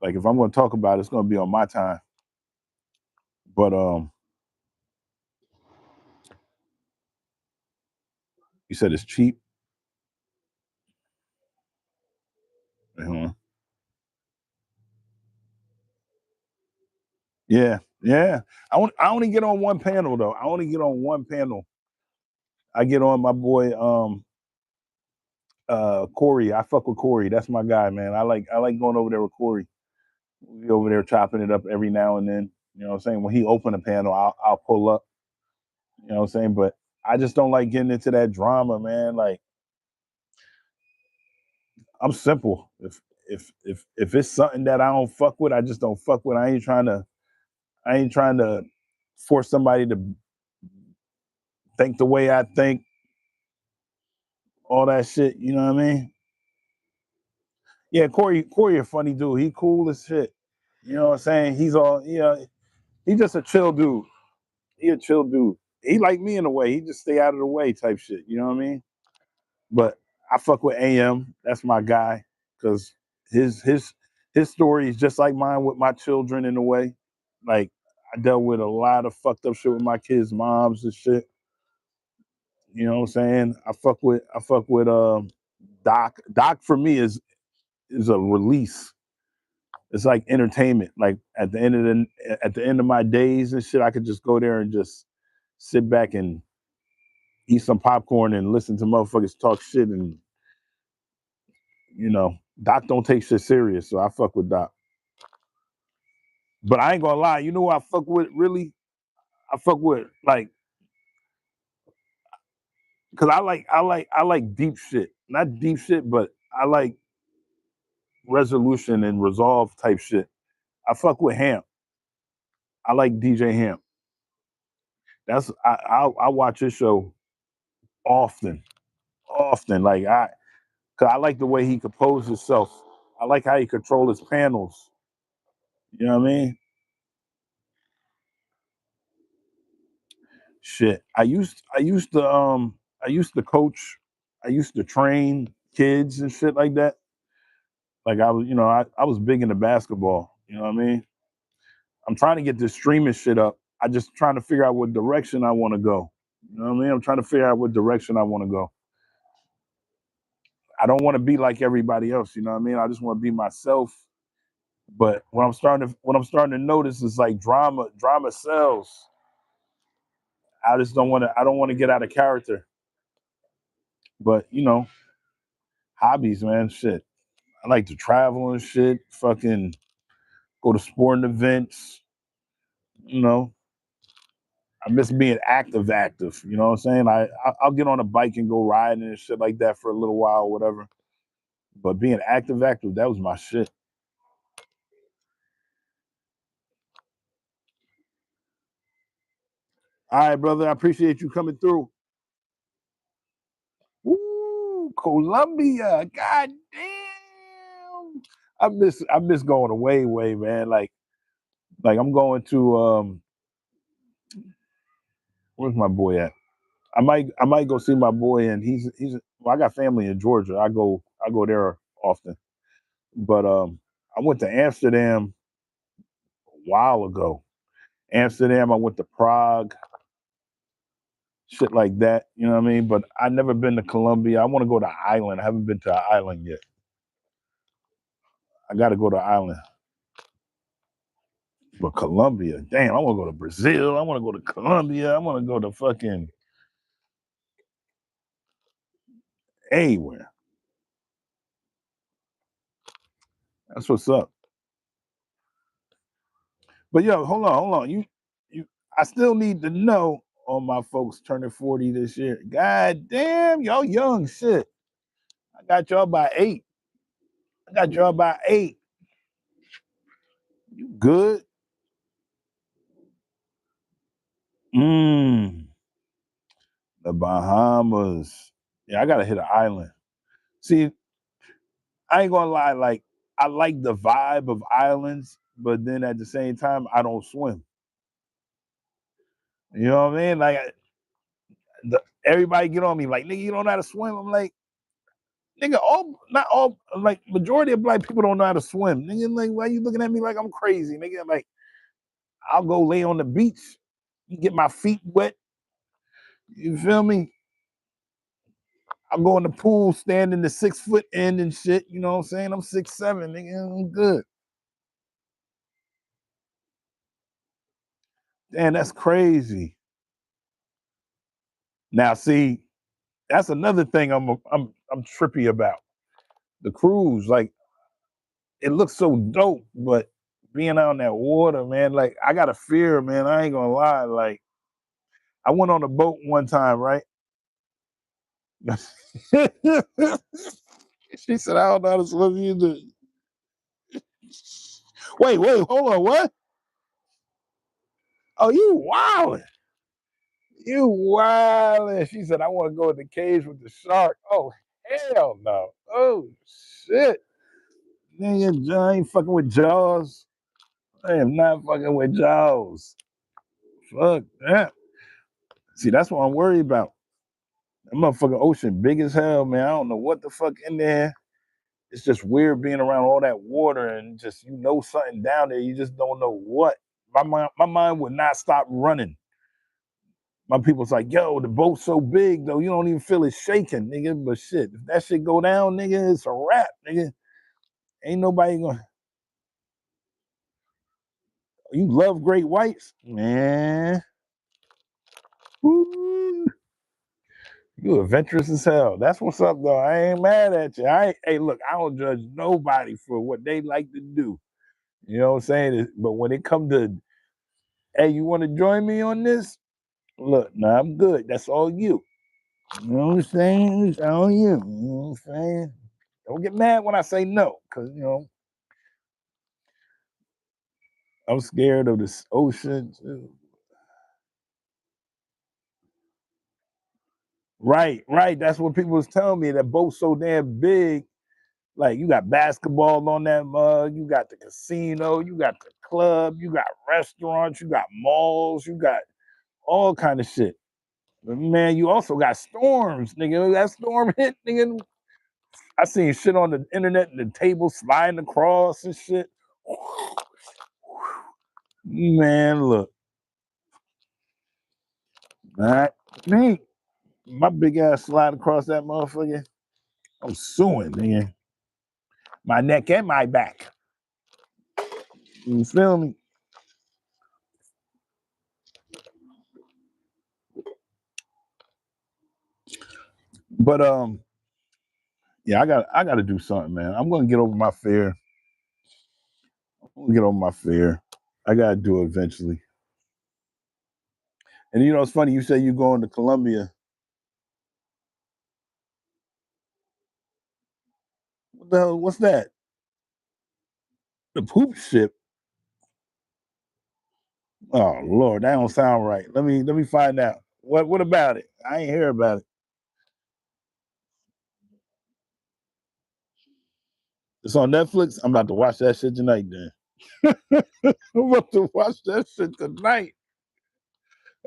Like if I'm going to talk about it, it's going to be on my time. But you said it's cheap. Uh-huh. Yeah, yeah. I only get on one panel though. I only get on one panel. I get on my boy Corey. I fuck with Corey. That's my guy, man. I like going over there with Corey. We be over there chopping it up every now and then. You know what I'm saying? When he open a panel, I'll pull up. You know what I'm saying? But I just don't like getting into that drama, man. Like I'm simple. If it's something that I don't fuck with, I just don't fuck with. I ain't trying to force somebody to think the way I think, all that shit. You know what I mean? Yeah, Corey a funny dude. He cool as shit. You know what I'm saying? He's just a chill dude. He a chill dude. He like me in a way. He just stay out of the way type shit. You know what I mean? But I fuck with AM. That's my guy. Cause his his his story is just like mine with my children in a way. Like I dealt with a lot of fucked up shit with my kids' moms and shit. You know what I'm saying? I fuck with Doc. Doc for me is a release. It's like entertainment. Like at the end of my days and shit, I could just go there and just sit back and eat some popcorn and listen to motherfuckers talk shit. And Doc don't take shit serious, so I fuck with Doc. But I ain't gonna lie, you know who I fuck with really? I fuck with like, cause I like deep shit. Not deep shit, but I like resolution and resolve type shit. I fuck with Hamp. I like DJ Hamp. I watch his show often, often. Like cause I like the way he composes himself. I like how he control his panels. You know what I mean? Shit. I used to coach. I used to train kids and shit like that. Like I was big into basketball. You know what I mean? I'm trying to get this streaming shit up. I just trying to figure out what direction I want to go. You know what I mean? I'm trying to figure out what direction I want to go. I don't want to be like everybody else. You know what I mean? I just want to be myself. But what I'm starting to notice is like drama sells. I don't want to get out of character. But hobbies, man, shit. I like to travel and shit. Fucking go to sporting events. You know, I miss being active. You know what I'm saying? I'll get on a bike and go riding and shit like that for a little while, or whatever. But being active, that was my shit. All right, brother. I appreciate you coming through. Woo, Columbia. God damn. I miss going away, man. Like I'm going to where's my boy at? I might go see my boy, and he's well, I got family in Georgia. I go there often. But I went to Amsterdam a while ago. Amsterdam, I went to Prague, shit like that. You know what I mean? But I never been to Colombia. I want to go to Ireland. I haven't been to Ireland yet. I got to go to Ireland. But Colombia, damn, I want to go to Brazil. I want to go to Colombia. I want to go to fucking anywhere. That's what's up. But yo, hold on. I still need to know all my folks turning 40 this year. God damn, y'all young shit. I got y'all by 8. I got y'all by 8. You good? The Bahamas. Yeah, I gotta hit an island. See, I ain't gonna lie, like I like the vibe of islands, but then at the same time, I don't swim. You know what I mean? Like everybody get on me, like, nigga, you don't know how to swim. I'm like, nigga, not all, like majority of black people don't know how to swim. Nigga, like, why you looking at me like I'm crazy? Nigga, like, I'll go lay on the beach, get my feet wet. You feel me? I'll go in the pool, stand in the 6 foot end and shit. You know what I'm saying? I'm 6'7", nigga. I'm good. Damn, that's crazy. Now, see, that's another thing I'm trippy about. The cruise, like, it looks so dope, but being out in that water, man, like, I got a fear, man. I ain't gonna lie. Like, I went on a boat one time, right? She said, I don't know how to swim either. Wait, hold on, what? Oh, you wildin'. You wildin'. She said, I want to go in the cage with the shark. Oh, hell no. Oh, shit. Nigga, I ain't fucking with Jaws. I am not fucking with Jaws. Fuck that. See, that's what I'm worried about. That motherfucking ocean big as hell, man. I don't know what the fuck in there. It's just weird being around all that water and just something down there. You just don't know what. My mind would not stop running. My people's like, yo, the boat's so big though, you don't even feel it shaking, nigga. But shit, if that shit go down, nigga, it's a wrap, nigga. Ain't nobody gonna. You love great whites, man. Woo. You adventurous as hell. That's what's up, though. I ain't mad at you. Hey, look, I don't judge nobody for what they like to do. You know what I'm saying? But when it come to, hey, you want to join me on this? Look, nah, I'm good. That's all you. You know what I'm saying? It's all you. You know what I'm saying? Don't get mad when I say no, because, I'm scared of this ocean. Too. Right. That's what people was telling me. That boat's so damn big. Like, you got basketball on that mug, you got the casino, you got the club, you got restaurants, you got malls, you got all kind of shit. But man, you also got storms, nigga. That storm hit, nigga. I seen shit on the internet and the table sliding across and shit. Man, look. Not me. My big ass slide across that motherfucker. I'm suing, nigga. My neck and my back. You feel me? But yeah, I got to do something, man. I'm gonna get over my fear. I'm gonna get over my fear. I gotta do it eventually. And you know, it's funny. You say you're going to Colombia. What the hell? What's that? The poop ship. Oh Lord, that don't sound right. Let me find out. What about it? I ain't hear about it. It's on Netflix. I'm about to watch that shit tonight. Then I'm about to watch that shit tonight.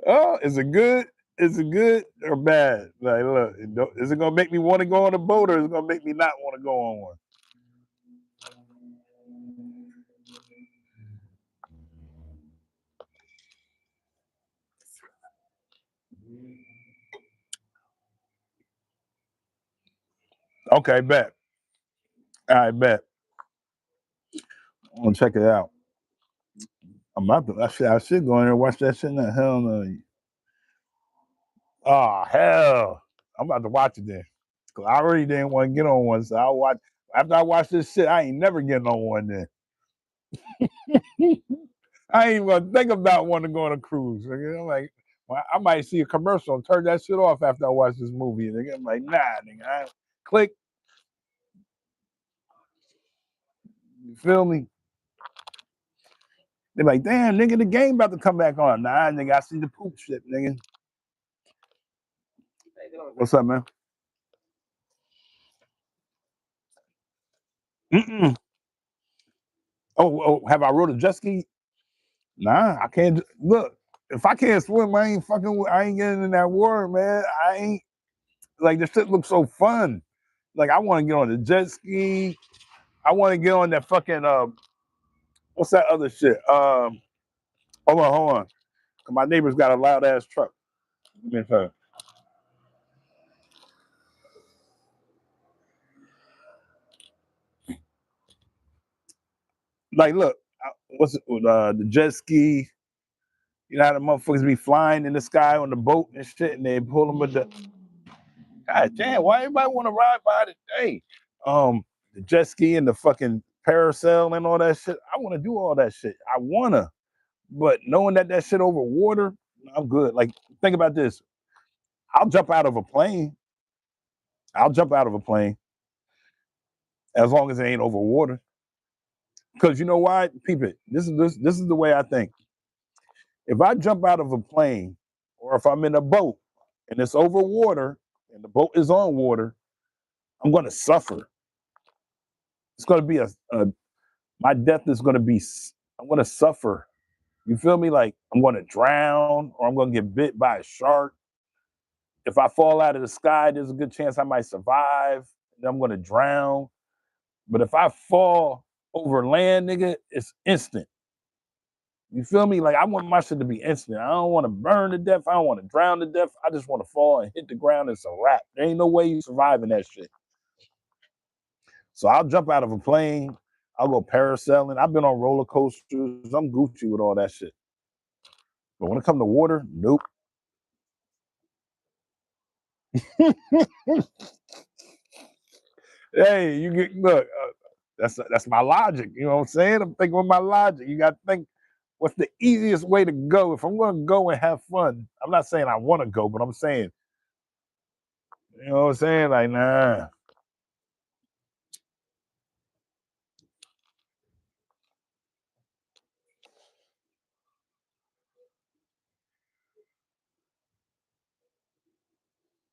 Oh, is it good? Is it good or bad? Like, look, is it gonna make me want to go on a boat, or is it gonna make me not want to go on one? Okay, bet. I bet. I'm gonna check it out. I'm about to. I should go in there and watch that shit. Now, hell no. Oh hell! I'm about to watch it then. 'Cause I already didn't want to get on one, so I'll watch. After I watch this shit, I ain't never getting on one then. I ain't even think about wanting to go on a cruise. Nigga. I'm like, well, I might see a commercial and turn that shit off after I watch this movie. Nigga. I'm like, nah, nigga. Click. You feel me? They're like, damn, nigga, the game about to come back on. Nah, nigga, I see the poop shit, nigga. What's up, man? Mm-mm. Oh, have I rode a jet ski? Nah, I can't. Look, if I can't swim, I ain't fucking. I ain't getting in that water, man. I ain't like this shit looks so fun. Like I want to get on the jet ski. I want to get on that fucking what's that other shit? Hold on. My neighbor's got a loud ass truck. Like, look, what's it, the jet ski? You know how the motherfuckers be flying in the sky on the boat and shit, and they pull them with the. God damn, why everybody want to ride by today? The jet ski and the fucking parasail and all that shit. I want to do all that shit. I wanna, but knowing that shit over water, I'm good. Like, think about this. I'll jump out of a plane. I'll jump out of a plane as long as it ain't over water. Because you know why? Peep it. This is the way I think. If I jump out of a plane, or if I'm in a boat and it's over water and the boat is on water, I'm gonna suffer. It's gonna be a my death is gonna be. I'm gonna suffer. You feel me? Like I'm gonna drown, or I'm gonna get bit by a shark. If I fall out of the sky, there's a good chance I might survive. And I'm gonna drown. But if I fall over land, nigga, it's instant. You feel me? Like I want my shit to be instant. I don't want to burn to death. I don't want to drown to death. I just want to fall and hit the ground. It's a wrap. There ain't no way you surviving that shit. So I'll jump out of a plane. I'll go parasailing. I've been on roller coasters. I'm Gucci with all that shit. But when it comes to water, nope. Hey, you get look. That's my logic. You know what I'm saying? I'm thinking with my logic. You got to think what's the easiest way to go. If I'm going to go and have fun, I'm not saying I want to go, but I'm saying, you know what I'm saying? Like, nah.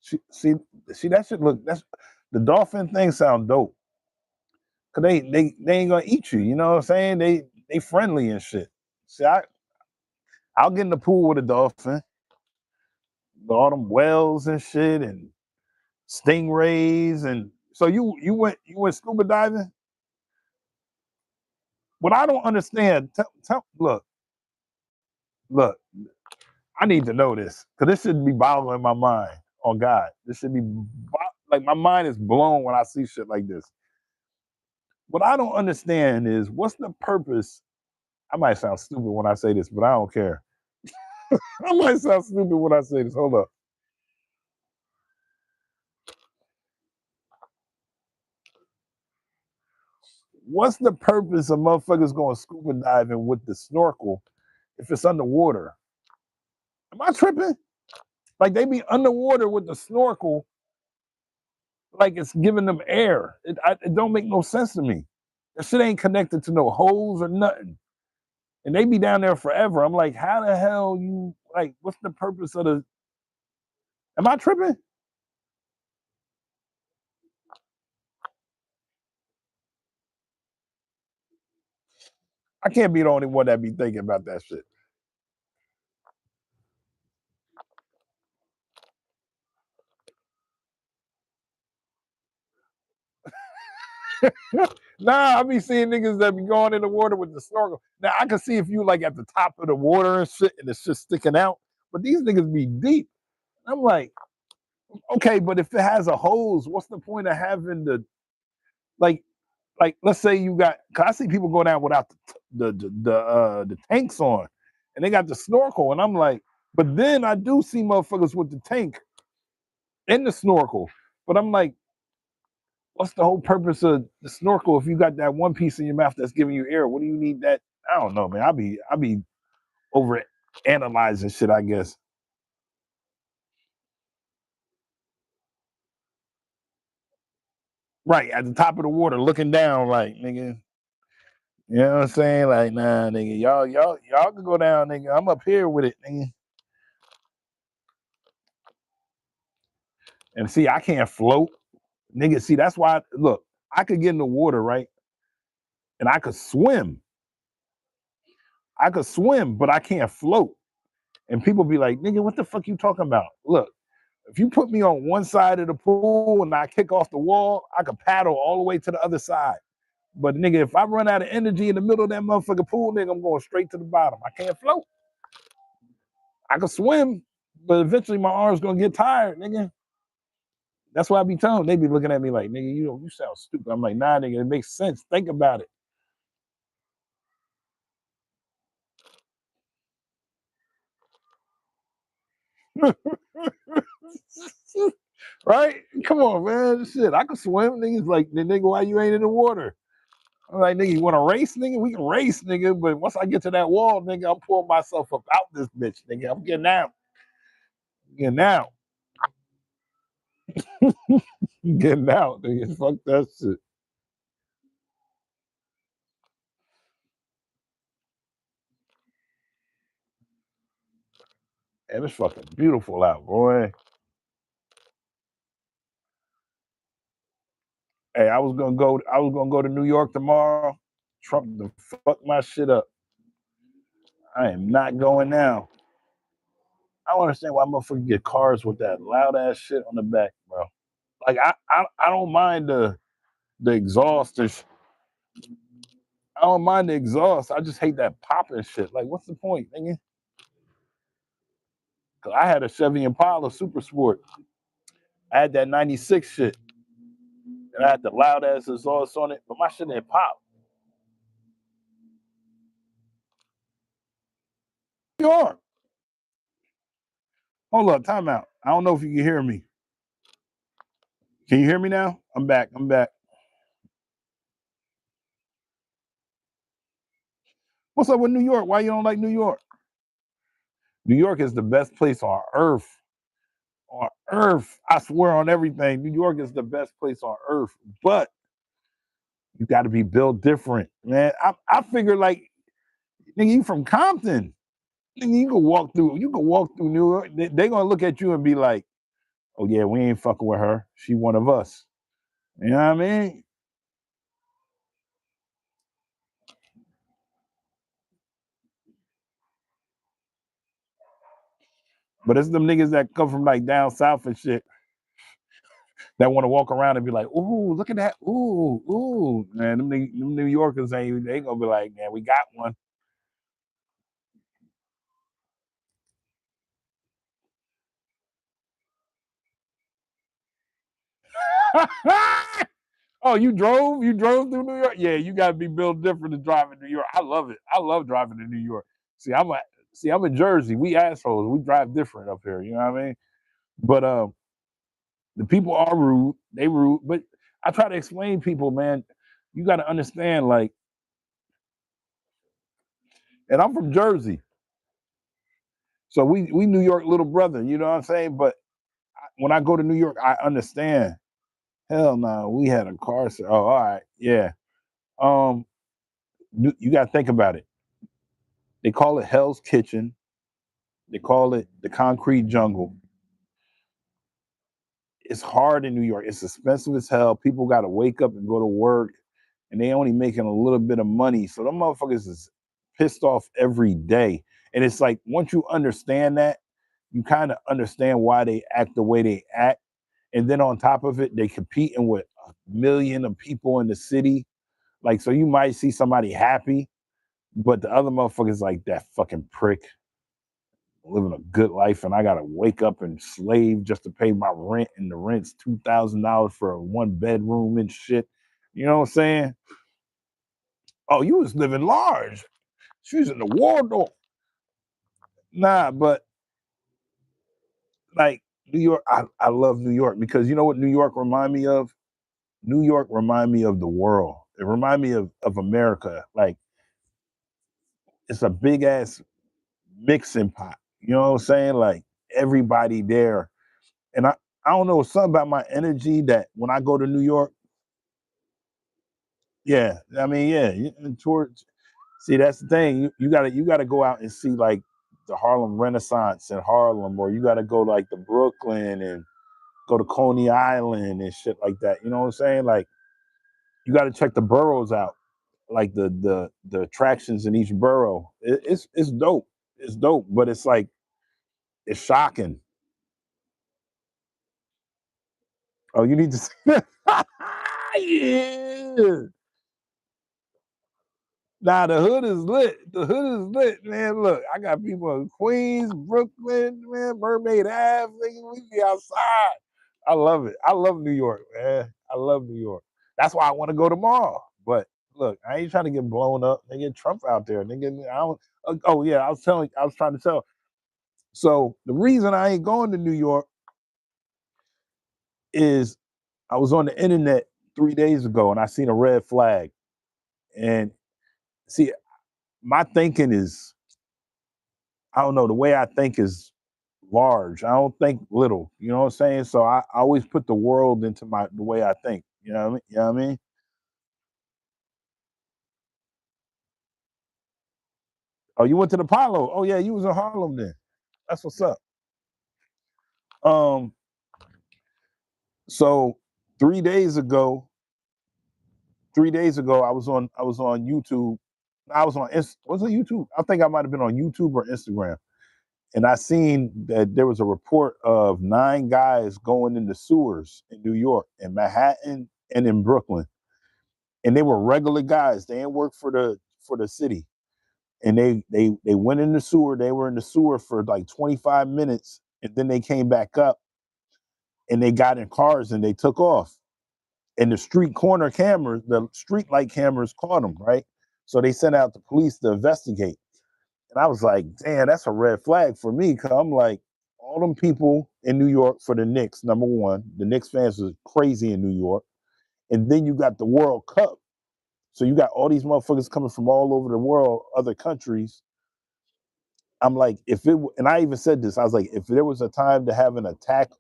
See, see, see that shit. Look, that's the dolphin thing. Sound dope. Cause they ain't gonna eat you. You know what I'm saying? They friendly and shit. See, I'll get in the pool with a dolphin, with all them whales and shit, and stingrays, and so you went scuba diving. What I don't understand, look, I need to know this because this should be boggling my mind. On God, this should be like my mind is blown when I see shit like this. What I don't understand is what's the purpose. I might sound stupid when I say this, but I don't care. I might sound stupid when I say this. Hold up. What's the purpose of motherfuckers going scuba diving with the snorkel if it's underwater? Am I tripping? Like they be underwater with the snorkel, like it's giving them air. It don't make no sense to me. That shit ain't connected to no hose or nothing. And they be down there forever. I'm like, how the hell you like? What's the purpose of the? Am I tripping? I can't be the only one that be thinking about that shit. Nah, I be seeing niggas that be going in the water with the snorkel. Now I can see if you like at the top of the water and shit, and it's just sticking out. But these niggas be deep. I'm like, okay, but if it has a hose, what's the point of having the like? Like, let's say you got. Cause I see people go down without the tanks on, and they got the snorkel, and I'm like, but then I do see motherfuckers with the tank and the snorkel, but I'm like, what's the whole purpose of the snorkel if you got that one piece in your mouth that's giving you air? What do you need that? I don't know, man. I be over analyzing shit, I guess. Right at the top of the water, looking down, like nigga. You know what I'm saying? Like, nah, nigga, y'all can go down, nigga. I'm up here with it, nigga. And see, I can't float, nigga. See, that's why. Look, I could get in the water, right, and I could swim. I could swim, but I can't float. And people be like, nigga, what the fuck you talking about? Look, if you put me on one side of the pool and I kick off the wall, I could paddle all the way to the other side. But nigga, if I run out of energy in the middle of that motherfucking pool, nigga, I'm going straight to the bottom. I can't float. I can swim, but eventually my arms gonna get tired, nigga. That's why I be telling them. They be looking at me like, nigga, you sound stupid. I'm like, nah, nigga, it makes sense. Think about it. Right? Come on, man. Shit, I can swim. Niggas like, nigga, why you ain't in the water? I'm like, nigga, you want to race, nigga? We can race, nigga. But once I get to that wall, nigga, I'm pulling myself up out this bitch, nigga. I'm getting out. Getting out. Getting out, nigga. Fuck that shit. And it's fucking beautiful out, boy. Hey, I was gonna go to New York tomorrow. Trump to fuck my shit up. I am not going now. I don't understand why motherfuckers get cars with that loud ass shit on the back, bro. Like I don't mind the exhaust. I don't mind the exhaust. I just hate that popping shit. Like, what's the point, nigga? Cause I had a Chevy Impala Super Sport. I had that '96 shit, and I had the loud ass exhaust on it, but my shit didn't pop. You are. Hold up, time out. I don't know if you can hear me. Can you hear me now? I'm back. I'm back. What's up with New York? Why you don't like New York? New York is the best place on earth. On earth, I swear on everything. New York is the best place on earth, but you got to be built different, man. I figure like, nigga, you from Compton. Nigga, you can walk through New York. They gonna look at you and be like, "Oh yeah, we ain't fucking with her. She one of us." You know what I mean? But it's them niggas that come from like down south and shit that want to walk around and be like, "Ooh, look at that! Ooh, ooh!" Man, them New Yorkers ain't. They gonna be like, "Man, we got one." Oh, you drove? You drove through New York? Yeah, you got to be built different to drive in New York. I love it. I love driving in New York. See, I'm in Jersey. We assholes. We drive different up here. You know what I mean? But the people are rude. They rude. But I try to explain people, man. You got to understand, like, and I'm from Jersey. So we New York little brother, you know what I'm saying? But when I go to New York, I understand. Hell no, we had a car. Oh, all right, yeah. Um, you got to think about it. They call it Hell's Kitchen. They call it the concrete jungle. It's hard in New York. It's expensive as hell. People got to wake up and go to work, and they only making a little bit of money. So them motherfuckers is pissed off every day. And it's like once you understand that, you kind of understand why they act the way they act. And then on top of it, they competing with a million of people in the city. Like, so you might see somebody happy, but the other motherfuckers like that fucking prick living a good life, and I gotta wake up and slave just to pay my rent, and the rent's $2,000 for a one bedroom and shit. You know what I'm saying? Oh, you was living large. She's in the Waldorf. Nah, but like New York, I love New York because you know what New York remind me of? New York remind me of the world. It remind me of America. Like it's a big ass mixing pot. You know what I'm saying? Like everybody there. And I don't know, something about my energy that when I go to New York, yeah, I mean, yeah, towards see that's the thing. You gotta go out and see like the Harlem Renaissance in Harlem, or you gotta go like to Brooklyn and go to Coney Island and shit like that. You know what I'm saying? Like you gotta check the boroughs out, like the attractions in each borough. It's dope. It's dope, but it's like it's shocking. Oh, you need to see that. Yeah. Nah, the hood is lit. The hood is lit, man. Look, I got people in Queens, Brooklyn, man, Mermaid Ave. Nigga, we be outside. I love it. I love New York, man. I love New York. That's why I want to go tomorrow. But look, I ain't trying to get blown up. They get Trump out there. Nigga, I don't. Oh yeah, I was trying to tell. So the reason I ain't going to New York is I was on the internet 3 days ago and I seen a red flag. And see, my thinking is I don't know, the way I think is large. I don't think little. You know what I'm saying? So I always put the world into the way I think. You know what I mean? You know what I mean? Oh, you went to the Apollo. Oh yeah, you was in Harlem then. That's what's up. Um, so 3 days ago, 3 days ago, I was on YouTube. I was on was it YouTube? I think I might have been on YouTube or Instagram. And I seen that there was a report of 9 guys going in the sewers in New York, in Manhattan, and in Brooklyn. And they were regular guys. They didn't work for the city. And they went in the sewer. They were in the sewer for like 25 minutes, and then they came back up and they got in cars and they took off. And the street corner cameras, the street light cameras caught them, right? So they sent out the police to investigate. And I was like, damn, that's a red flag for me. Cause I'm like, all them people in New York for the Knicks, number one. The Knicks fans are crazy in New York. And then you got the World Cup. So you got all these motherfuckers coming from all over the world, other countries. I'm like, and I even said this, I was like, if there was a time to have an attack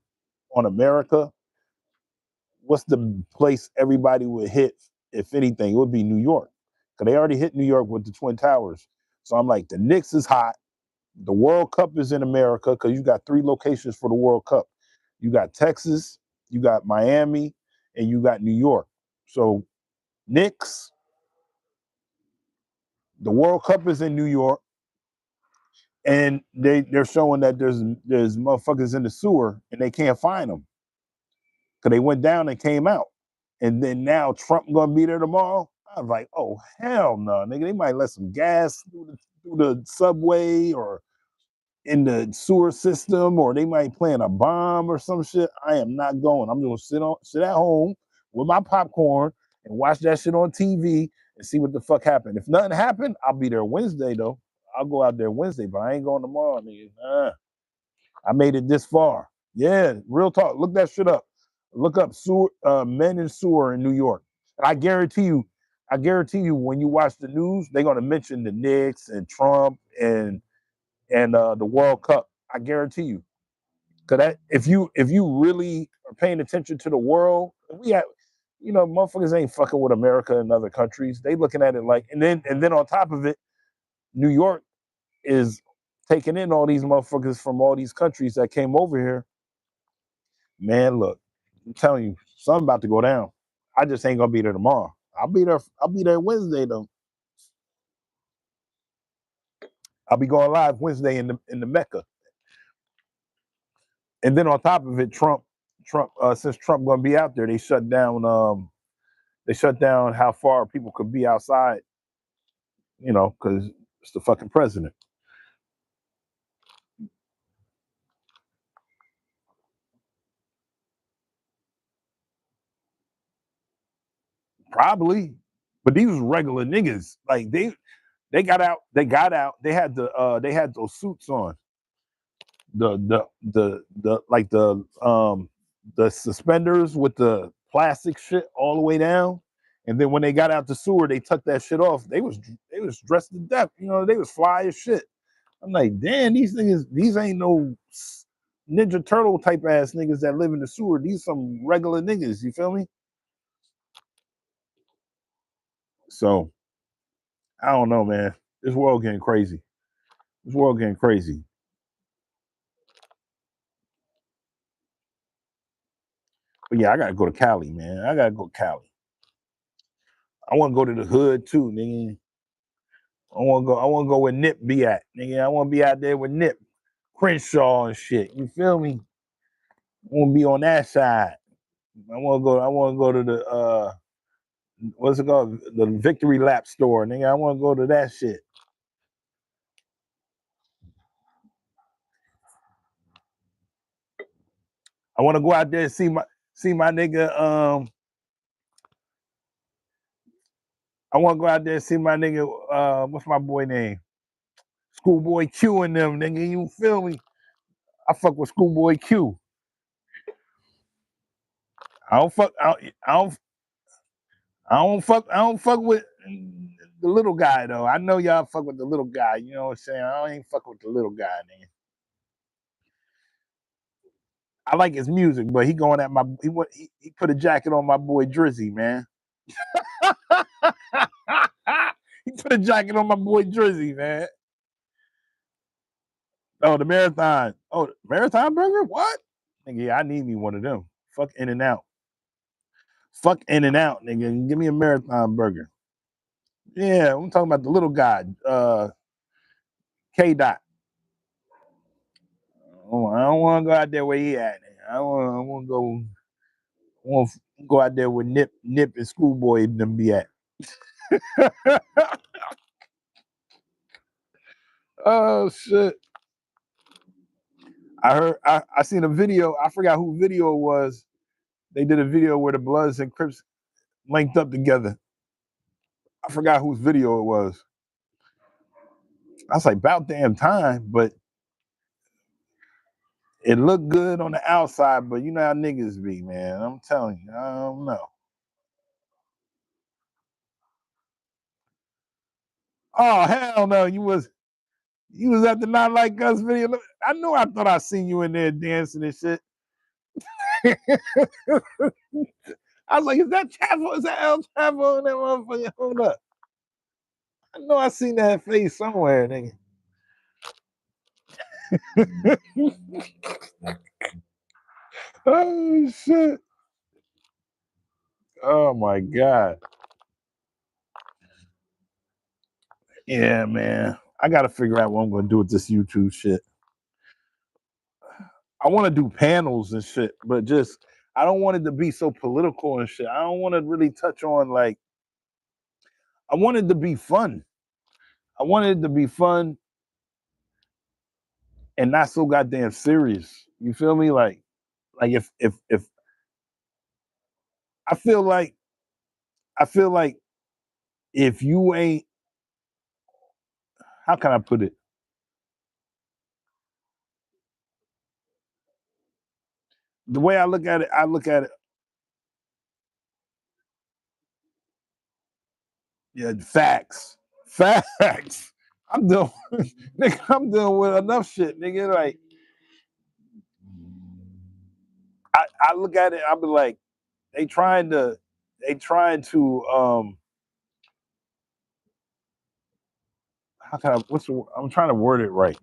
on America, what's the place everybody would hit, if anything? It would be New York. Because they already hit New York with the Twin Towers. So I'm like, the Knicks is hot. The World Cup is in America because you got 3 locations for the World Cup. You got Texas, you got Miami, and you got New York. So Knicks, the World Cup is in New York, and they're showing that there's motherfuckers in the sewer and they can't find them because they went down and came out. And then now Trump gonna be there tomorrow. I was like, oh hell no, nigga! They might let some gas through the subway or in the sewer system, or they might plant a bomb or some shit. I am not going. I'm gonna sit at home with my popcorn and watch that shit on TV and see what the fuck happened. If nothing happened, I'll be there Wednesday though. I'll go out there Wednesday, but I ain't going tomorrow, nigga. I made it this far. Yeah, real talk. Look that shit up. Look up sewer, men in sewer in New York. And I guarantee you, when you watch the news, they're gonna mention the Knicks and Trump and and the World Cup. I guarantee you. Cause that if you really are paying attention to the world, we have, motherfuckers ain't fucking with America and other countries. They looking at it like, and then on top of it, New York is taking in all these motherfuckers from all these countries that came over here. Man, look, I'm telling you, something about to go down. I just ain't gonna be there tomorrow. I'll be there. I'll be there Wednesday though. I'll be going live Wednesday in the Mecca. And then on top of it, since Trump gonna be out there, they shut down. They shut down how far people could be outside. Because it's the fucking president. Probably, but these was regular niggas. Like they got out. They got out. They had those suits on. The suspenders with the plastic shit all the way down, and then when they got out the sewer, they took that shit off. They was dressed to death. They was fly as shit. I'm like, damn, these niggas, these ain't no Ninja Turtle type ass niggas that live in the sewer. These some regular niggas. You feel me? So I don't know, man. This world getting crazy. This world getting crazy. But yeah, I gotta go to Cali, man. I gotta go to Cali. I want to go to the hood too, nigga. I want to go. I want to go where Nip be at, nigga. I want to be out there with Nip, Crenshaw and shit. You feel me? I want to be on that side. I want to go. I want to go to the what's it called? The Victory Lap store, nigga. I want to go to that shit. I want to go out there and see my nigga. I want to go out there and see my nigga. What's my boy name? Schoolboy Q and them, nigga. You feel me? I fuck with Schoolboy Q. I don't fuck. I don't fuck with the little guy though. I know y'all fuck with the little guy. You know what I'm saying? I ain't fuck with the little guy, man. I like his music, but he going at he put a jacket on my boy Drizzy, man. He put a jacket on my boy Drizzy, man. Oh, the marathon. Oh, marathon burger? What? Nigga, yeah, I need me one of them. Fuck In and Out. Fuck In and Out, nigga. Give me a marathon burger. Yeah, I'm talking about the little guy, K Dot. Oh, I don't want to go out there where he at. Nigga. I want to go. I want to go out there where Nip, and Schoolboy and them be at. Oh shit! I seen a video. I forgot who video it was. They did a video where the Bloods and Crips linked up together. I forgot whose video it was. I was like, about damn time, but it looked good on the outside, but you know how niggas be, man. I'm telling you, I don't know. Oh hell no, you was at the Not Like Us video. I knew I thought I seen you in there dancing and shit. I was like, is that Chavo? Is that El Chavo in that motherfucker? Hold up. I know I seen that face somewhere, nigga. Oh shit. Oh my god. Yeah, man. I gotta figure out what I'm gonna do with this YouTube shit. I want to do panels and shit, but just I don't want it to be so political and shit. I don't want to really touch on like I want it to be fun. I wanted it to be fun and not so goddamn serious. You feel me? Like if I feel like I feel like if you ain't how can I put it? The way I look at it, yeah, facts. Facts. I'm dealing, nigga, I'm dealing with enough shit, nigga. Like I look at it, I'll be like, they trying to, they trying to, how can I? I'm trying to word it right.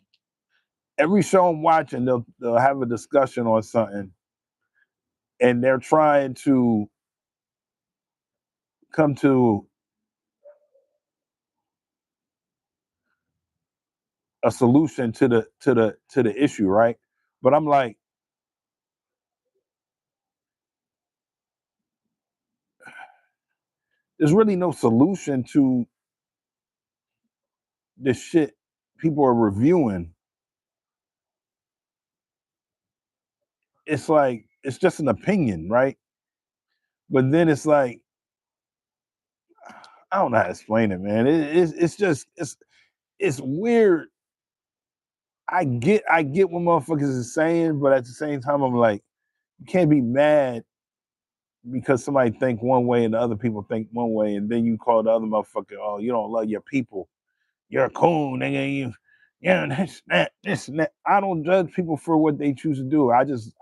Every show I'm watching, they'll have a discussion on something, and they're trying to come to a solution to the issue, right? But I'm like, there's really no solution to the shit people are reviewing. It's like it's just an opinion, right? But then it's like I don't know how to explain it, man. It's just it's weird. I get what motherfuckers is saying, but at the same time, I'm like, you can't be mad because somebody think one way and the other people think one way, and then you call the other motherfucker, oh, you don't love your people. You're a coon, nigga. Yeah, this and that. I don't judge people for what they choose to do. I just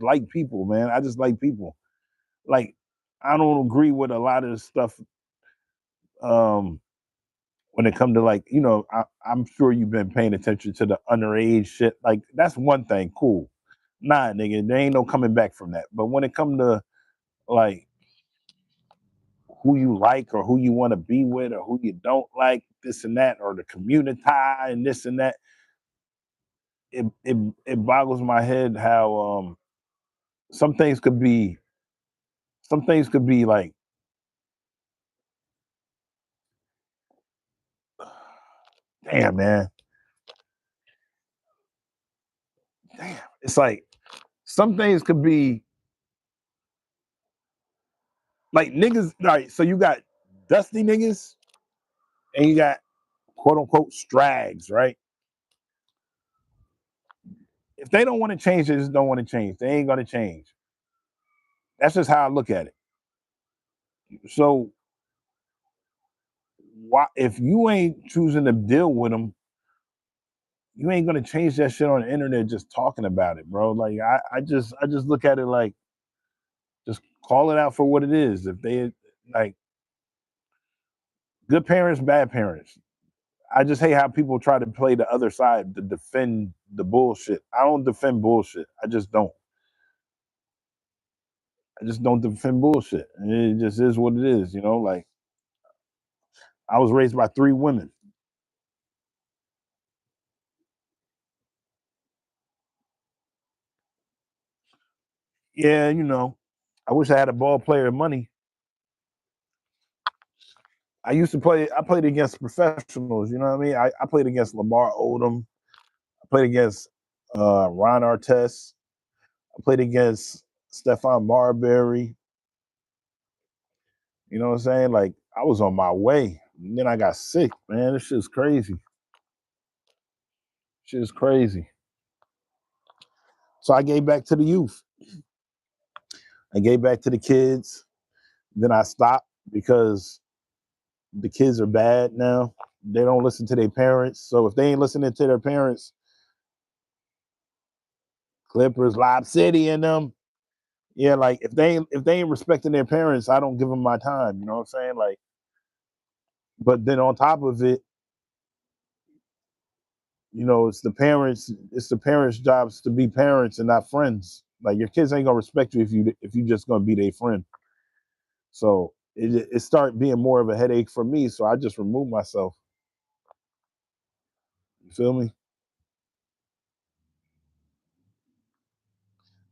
like people, man. I just like people. Like, I don't agree with a lot of the stuff. Um, when it come to like, I'm sure you've been paying attention to the underage shit. Like, that's one thing, cool. Nah, nigga, there ain't no coming back from that. But when it come to like who you like or who you want to be with or who you don't like, this and that, or the community and this and that, it boggles my head how some things could be like, damn, man, damn. It's like some things could be like niggas. All right, so you got dusty niggas and you got quote unquote strags, right? If they don't want to change, they just don't want to change. They ain't gonna change. That's just how I look at it. So why, if you ain't choosing to deal with them, you ain't gonna change that shit on the internet just talking about it, bro. Like I just look at it like just call it out for what it is. If they like good parents, bad parents. I just hate how people try to play the other side to defend the bullshit. I don't defend bullshit. I just don't. I just don't defend bullshit. It just is what it is, like I was raised by three women. Yeah, I wish I had a ball player money. I played against professionals, you know what I mean? I played against Lamar Odom. I played against Ron Artest. I played against Stephon Marbury. You know what I'm saying? Like I was on my way. And then I got sick, man. This shit's crazy. Shit's crazy. So I gave back to the youth. I gave back to the kids. Then I stopped because the kids are bad now. They don't listen to their parents. So if they ain't listening to their parents, Clippers, Lob City, and them, yeah, like if they ain't respecting their parents, I don't give them my time. You know what I'm saying? Like, but then on top of it, it's the parents' jobs to be parents and not friends. Like your kids ain't gonna respect you if you just gonna be their friend. So it started being more of a headache for me. So I just removed myself. You feel me?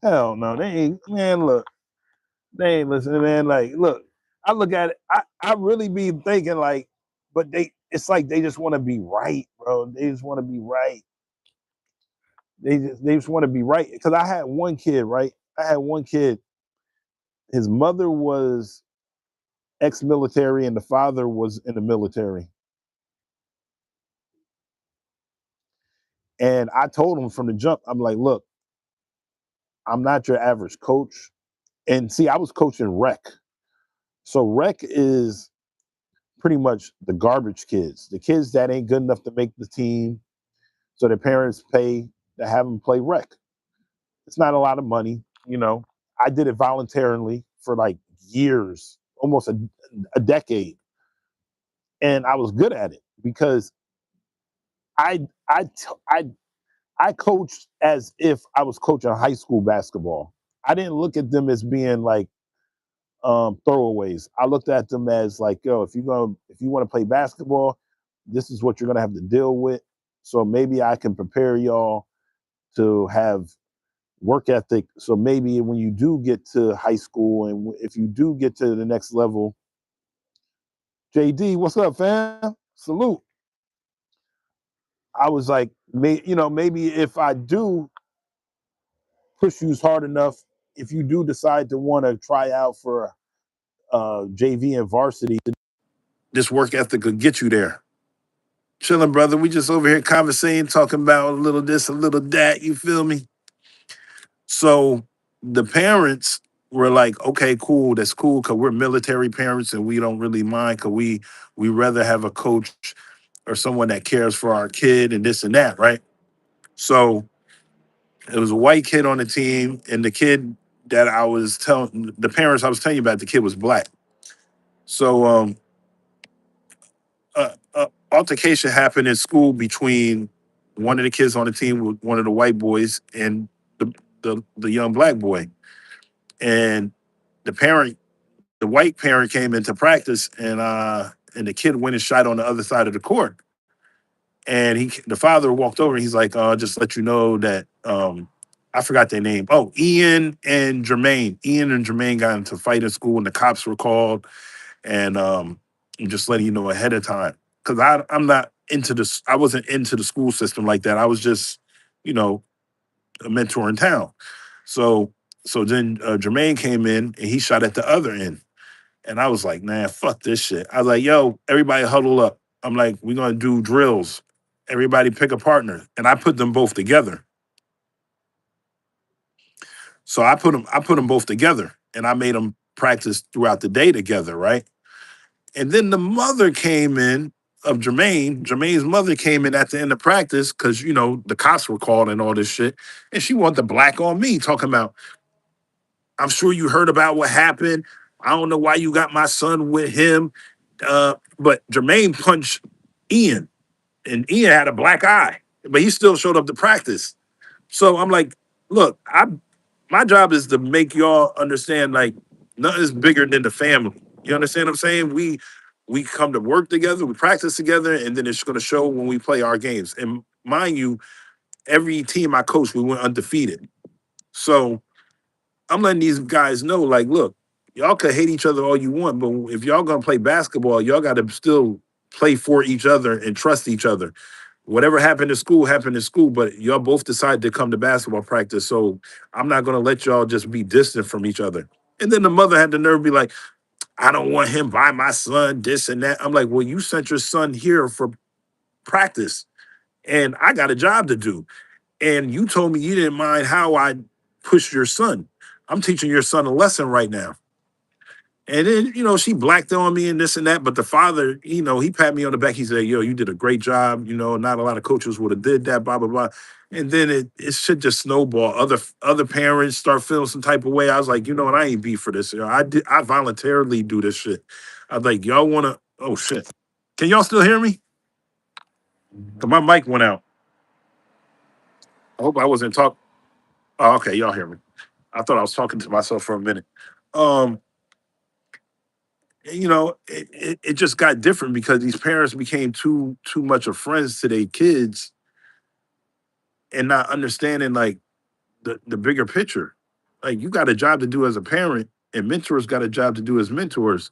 Hell no, they ain't. Man, look, they ain't listening, man. Like, look, I look at it. I really be thinking like, but it's like they just want to be right, bro. They just want to be right. They just want to be right. Because I had one kid, right? I had one kid. His mother was ex-military and the father was in the military. And I told him from the jump, I'm like, look, I'm not your average coach. And see, I was coaching rec. So rec is pretty much the garbage kids, the kids that ain't good enough to make the team, so their parents pay to have them play rec. It's not a lot of money, you know. I did it voluntarily for like years, almost a decade, and I was good at it because I I I I coached as if I was coaching high school basketball. I didn't look at them as being like throwaways. I looked at them as like, yo, if you want to play basketball, this is what you're gonna have to deal with. So maybe I can prepare y'all to have work ethic. So maybe when you do get to high school and if you do get to the next level, JD, what's up, fam? Salute. I was like, maybe if I do push you hard enough, if you do decide to want to try out for JV and varsity, this work ethic could get you there. Chilling, brother. We just over here conversating, talking about a little this, a little that. You feel me? So the parents were like, okay, cool, that's cool, because we're military parents and we don't really mind, because we rather have a coach or someone that cares for our kid and this and that, right? So it was a white kid on the team, and the kid that I was telling the parents I was telling you about, the kid was black. So altercation happened in school between one of the kids on the team with one of the white boys and the young black boy. And the parent, the white parent came into practice, and the kid went and shot on the other side of the court. And the father walked over and he's like, just let you know that I forgot their name. Oh, Ian and Jermaine. Ian and Jermaine got into a fight in school and the cops were called, and I'm just letting you know ahead of time. Because I'm not into this, I wasn't into the school system like that. I was just, you know, a mentor in town. So then Jermaine came in and he shot at the other end. And I was like, man, fuck this shit. I was like, yo, everybody huddle up. I'm like, we're gonna do drills. Everybody pick a partner. And I put them both together. So I put them both together and I made them practice throughout the day together, right? And then the mother came in of Jermaine. Jermaine's mother came in at the end of practice because the cops were called and all this shit. And she wanted the black on me, talking about, I'm sure you heard about what happened. I don't know why you got my son with him. But Jermaine punched Ian, and Ian had a black eye, but he still showed up to practice. So I'm like, look, my job is to make y'all understand like nothing's bigger than the family. You understand what I'm saying? We come to work together, we practice together, and then it's going to show when we play our games. And mind you, every team I coached, we went undefeated. So I'm letting these guys know, like, look, y'all could hate each other all you want, but if y'all gonna play basketball, y'all got to still play for each other and trust each other. Whatever happened in school, but y'all both decided to come to basketball practice. So I'm not gonna let y'all just be distant from each other. And then the mother had the nerve to be like, I don't want him by my son, this and that. I'm like, well, you sent your son here for practice, and I got a job to do. And you told me you didn't mind how I pushed your son. I'm teaching your son a lesson right now. And then, she blacked on me and this and that. But the father, he pat me on the back. He said, yo, you did a great job. Not a lot of coaches would have did that, blah, blah, blah. And then it should just snowball. Other parents start feeling some type of way. I was like, you know what? I ain't beat for this. I voluntarily do this shit. I was like, y'all want to, oh shit. Can y'all still hear me? 'Cause my mic went out. I hope I wasn't talking. Oh, okay. Y'all hear me. I thought I was talking to myself for a minute. Um, it just got different because these parents became too much of friends to their kids and not understanding like the bigger picture. Like you got a job to do as a parent, and mentors got a job to do as mentors.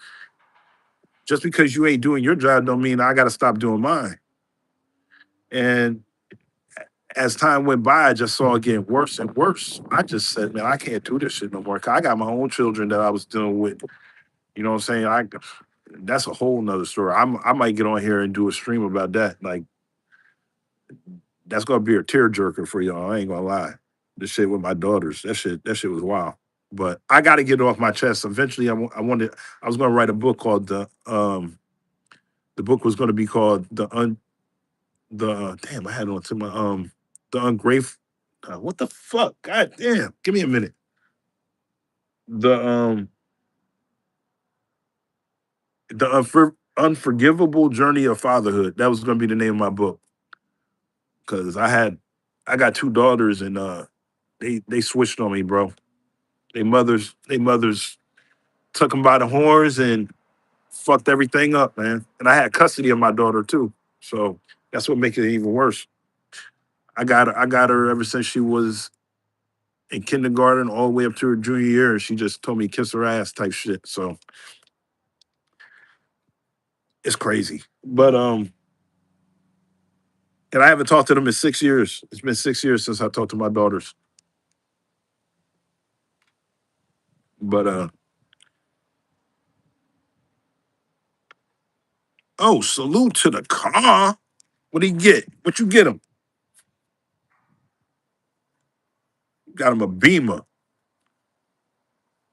Just because you ain't doing your job don't mean I got to stop doing mine. And as time went by, I just saw it getting worse and worse. I just said, man, I can't do this shit no more. 'Cause I got my own children that I was dealing with. You know what I'm saying? That's a whole nother story. I might get on here and do a stream about that. Like that's gonna be a tearjerker for y'all. I ain't gonna lie. This shit with my daughters, that shit was wild. But I got to get it off my chest. Eventually, I was gonna write a book called The book was going to be called the damn. I had it on to my the ungrateful. What the fuck? God damn! Give me a minute. The unforgivable journey of fatherhood. That was going to be the name of my book because I got two daughters and they switched on me, bro. They mothers took them by the horns and fucked everything up, man. And I had custody of my daughter too, so that's what makes it even worse. I got her ever since she was in kindergarten all the way up to her junior year, and she just told me kiss her ass type shit. So it's crazy, but and I haven't talked to them in 6 years. It's been 6 years since I talked to my daughters, but oh, salute to the car. What did he get? What you get him? Got him a Beamer,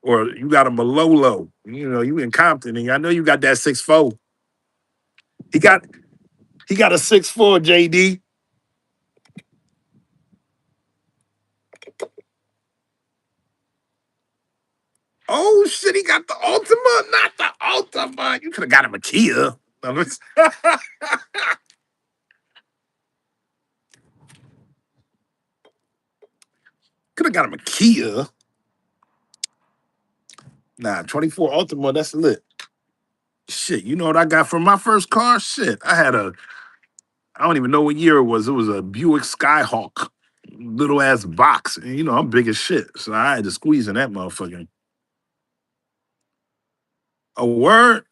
or you got him a Lolo. You know, you in Compton, and I know you got that 6'4". He got he got a 6'4", JD. Oh shit, he got the Ultima, not the Ultima. You could have got him a Kia. Could have got him a Kia. Nah, 24 Ultima, that's lit. Shit, you know what I got from my first car? Shit, I don't even know what year it was. It was a Buick Skyhawk, little ass box. And, you know, I'm big as shit. So I had to squeeze in that motherfucker. A word?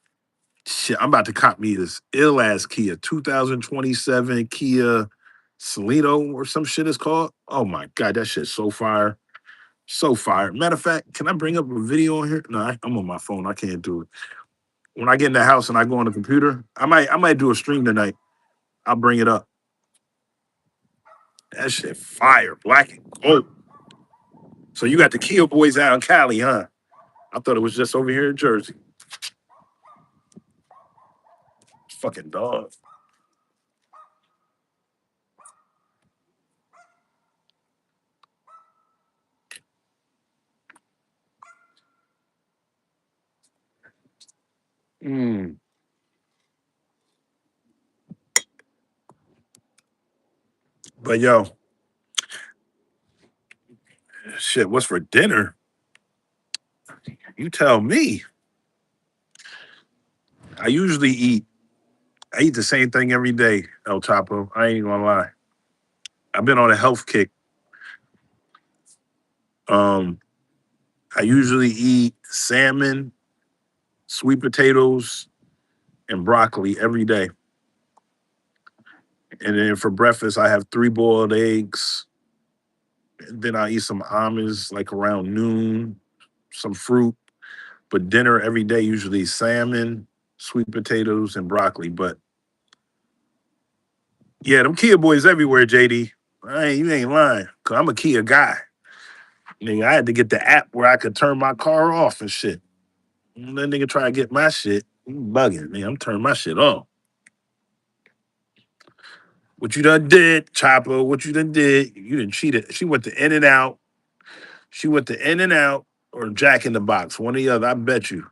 Shit, I'm about to cop me this ill ass Kia, 2027 Kia Celino or some shit it's called. Oh my God, that shit's so fire. So fire. Matter of fact, can I bring up a video on here? No, I'm on my phone. I can't do it. When I get in the house and I go on the computer, I might do a stream tonight. I'll bring it up. That shit fire, black and gold. So you got the Kia boys out in Cali, huh? I thought it was just over here in Jersey. Fucking dog. Mm. But yo, shit, what's for dinner? You tell me. I usually I eat the same thing every day, El Chapo. I ain't gonna lie. I've been on a health kick. Um, I usually eat salmon, sweet potatoes, and broccoli every day. And then for breakfast, I have three boiled eggs. And then I eat some almonds like around noon, some fruit. But dinner every day, usually salmon, sweet potatoes, and broccoli. But yeah, them Kia boys everywhere, JD. You ain't lying. Cause I'm a Kia guy. Nigga, I had to get the app where I could turn my car off and shit. That nigga try to get my shit. You bugging, man. I'm turning my shit off. What you done did, Chopper? What you done did? You done cheated. She went to In and Out. She went to In and Out or Jack in the Box. One or the other. I bet you.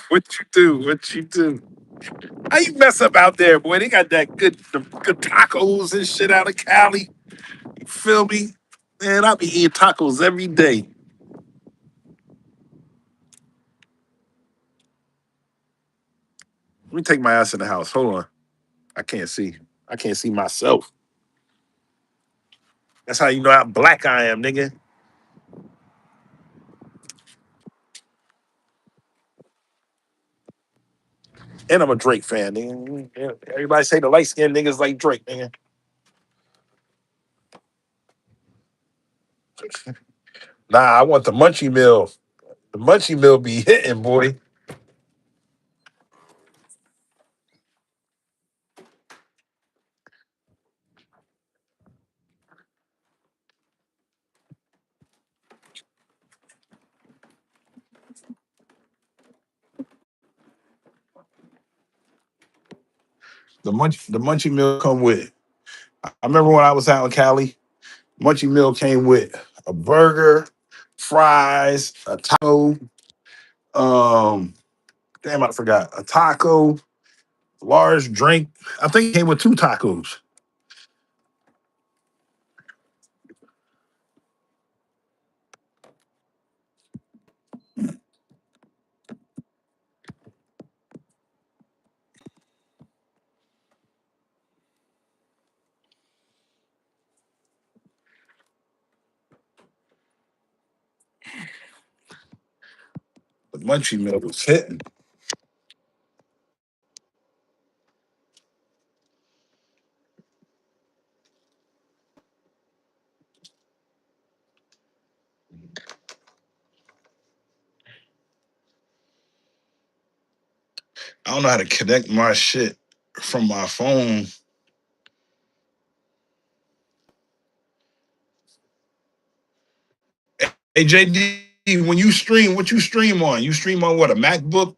What you do? What you do? How you mess up out there, boy? They got that good tacos and shit out of Cali. You feel me? Man, I be eating tacos every day. Let me take my ass in the house. Hold on. I can't see. I can't see myself. That's how you know how black I am, nigga. And I'm a Drake fan, nigga. Yeah, everybody say the light skinned niggas like Drake, nigga. Nah, I want the Munchie Mill. The Munchie Mill be hitting, boy. The munchie meal come with. I remember when I was out in Cali, munchie meal came with a burger, fries, a taco. Um, damn, I forgot a taco, large drink. I think it came with two tacos. The munchie meal was hitting. I don't know how to connect my shit from my phone. Hey JD, when you stream, what you stream on? You stream on what? A MacBook?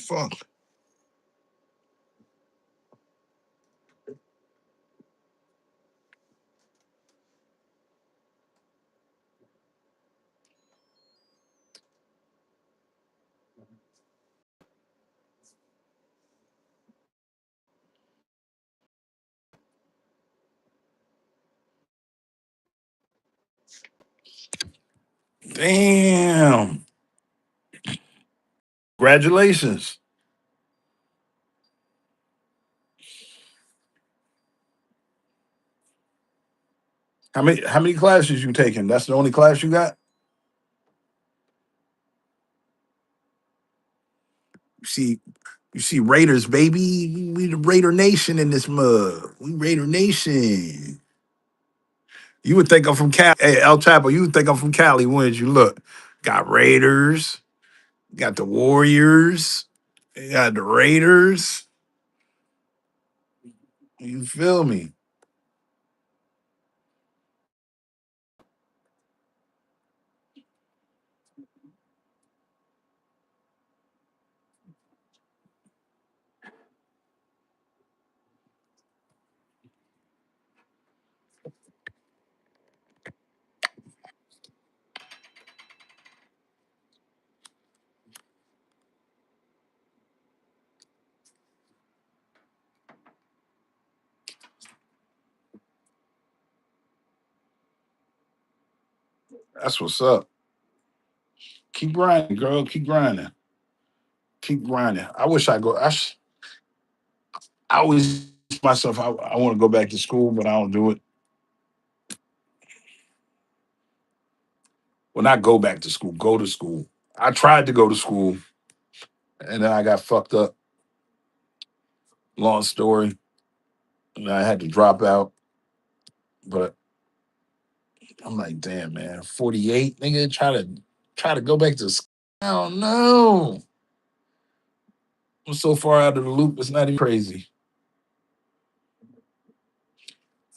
Fuck. Damn. Congratulations. How many classes you taking? That's the only class you got? You see, you see Raiders, baby. We the Raider Nation in this mug. We Raider Nation. You would think I'm from Cali. Hey, El Chapo, you would think I'm from Cali, wouldn't you? Look, got Raiders, got the Warriors, got the Raiders. You feel me? That's what's up. Keep grinding, girl. Keep grinding. Keep grinding. I wish I go. I always myself. I want to go back to school, but I don't do it. Well, not go back to school. Go to school. I tried to go to school, and then I got fucked up. Long story. And I had to drop out. But I'm like, damn, man, 48, nigga, try to go back to school. I don't know. I'm so far out of the loop. It's not even crazy.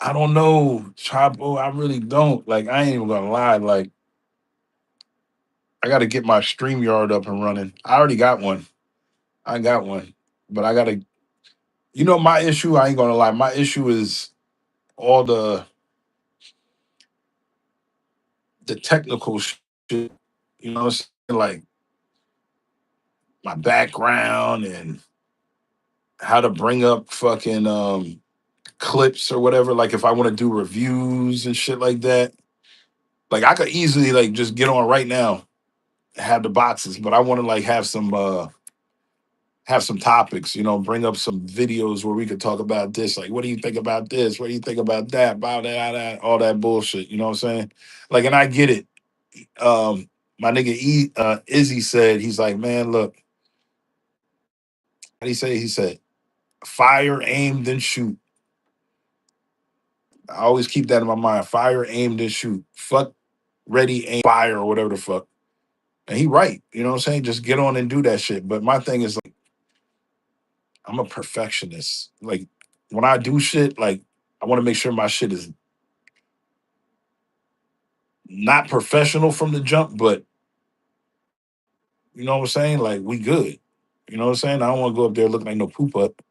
I don't know, Chapo. I really don't. Like, I ain't even gonna lie. Like, I got to get my StreamYard up and running. I already got one. I got one, but I gotta. You know, my issue. I ain't gonna lie. My issue is all the technical shit. You know, what I'm saying? Like my background and how to bring up fucking clips or whatever. Like if I want to do reviews and shit like that. Like I could easily like just get on right now and have the boxes, but I want to like have some topics, bring up some videos where we could talk about this. Like, what do you think about this? What do you think about that? About that, all that bullshit. You know what I'm saying? Like, and I get it. My nigga Izzy said, he's like, man, look, what did he say? He said, fire, aim, then shoot. I always keep that in my mind. Fire, aim, then shoot. Fuck ready, aim, fire, or whatever the fuck. And he right. You know what I'm saying? Just get on and do that shit. But my thing is like, I'm a perfectionist. Like when I do shit, like I want to make sure my shit is not professional from the jump, but you know what I'm saying? Like we good. You know what I'm saying? I don't want to go up there looking like no poop up.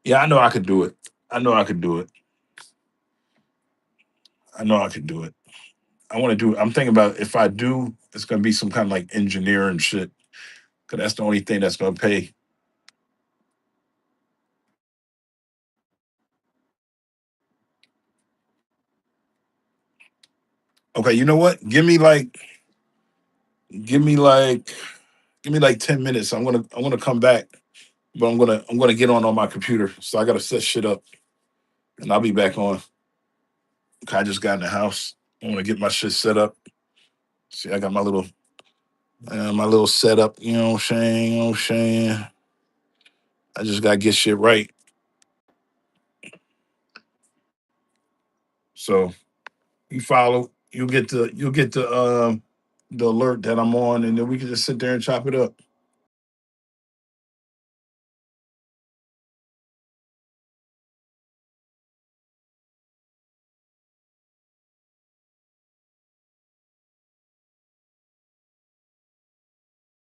Yeah, I know I could do it. I know I could do it. I know I could do it. I want to do it. I'm thinking about if I do, it's gonna be some kind of like engineering shit. Cause that's the only thing that's gonna pay. Okay, you know what? Give me like give me like 10 minutes. I'm gonna come back, but I'm gonna get on my computer. So I gotta set shit up and I'll be back on. Okay, I just got in the house. I want to get my shit set up. See, I got my little setup. You know what I'm saying? You know what I'm saying? I just gotta get shit right. So you follow, you'll get the alert that I'm on, and then we can just sit there and chop it up.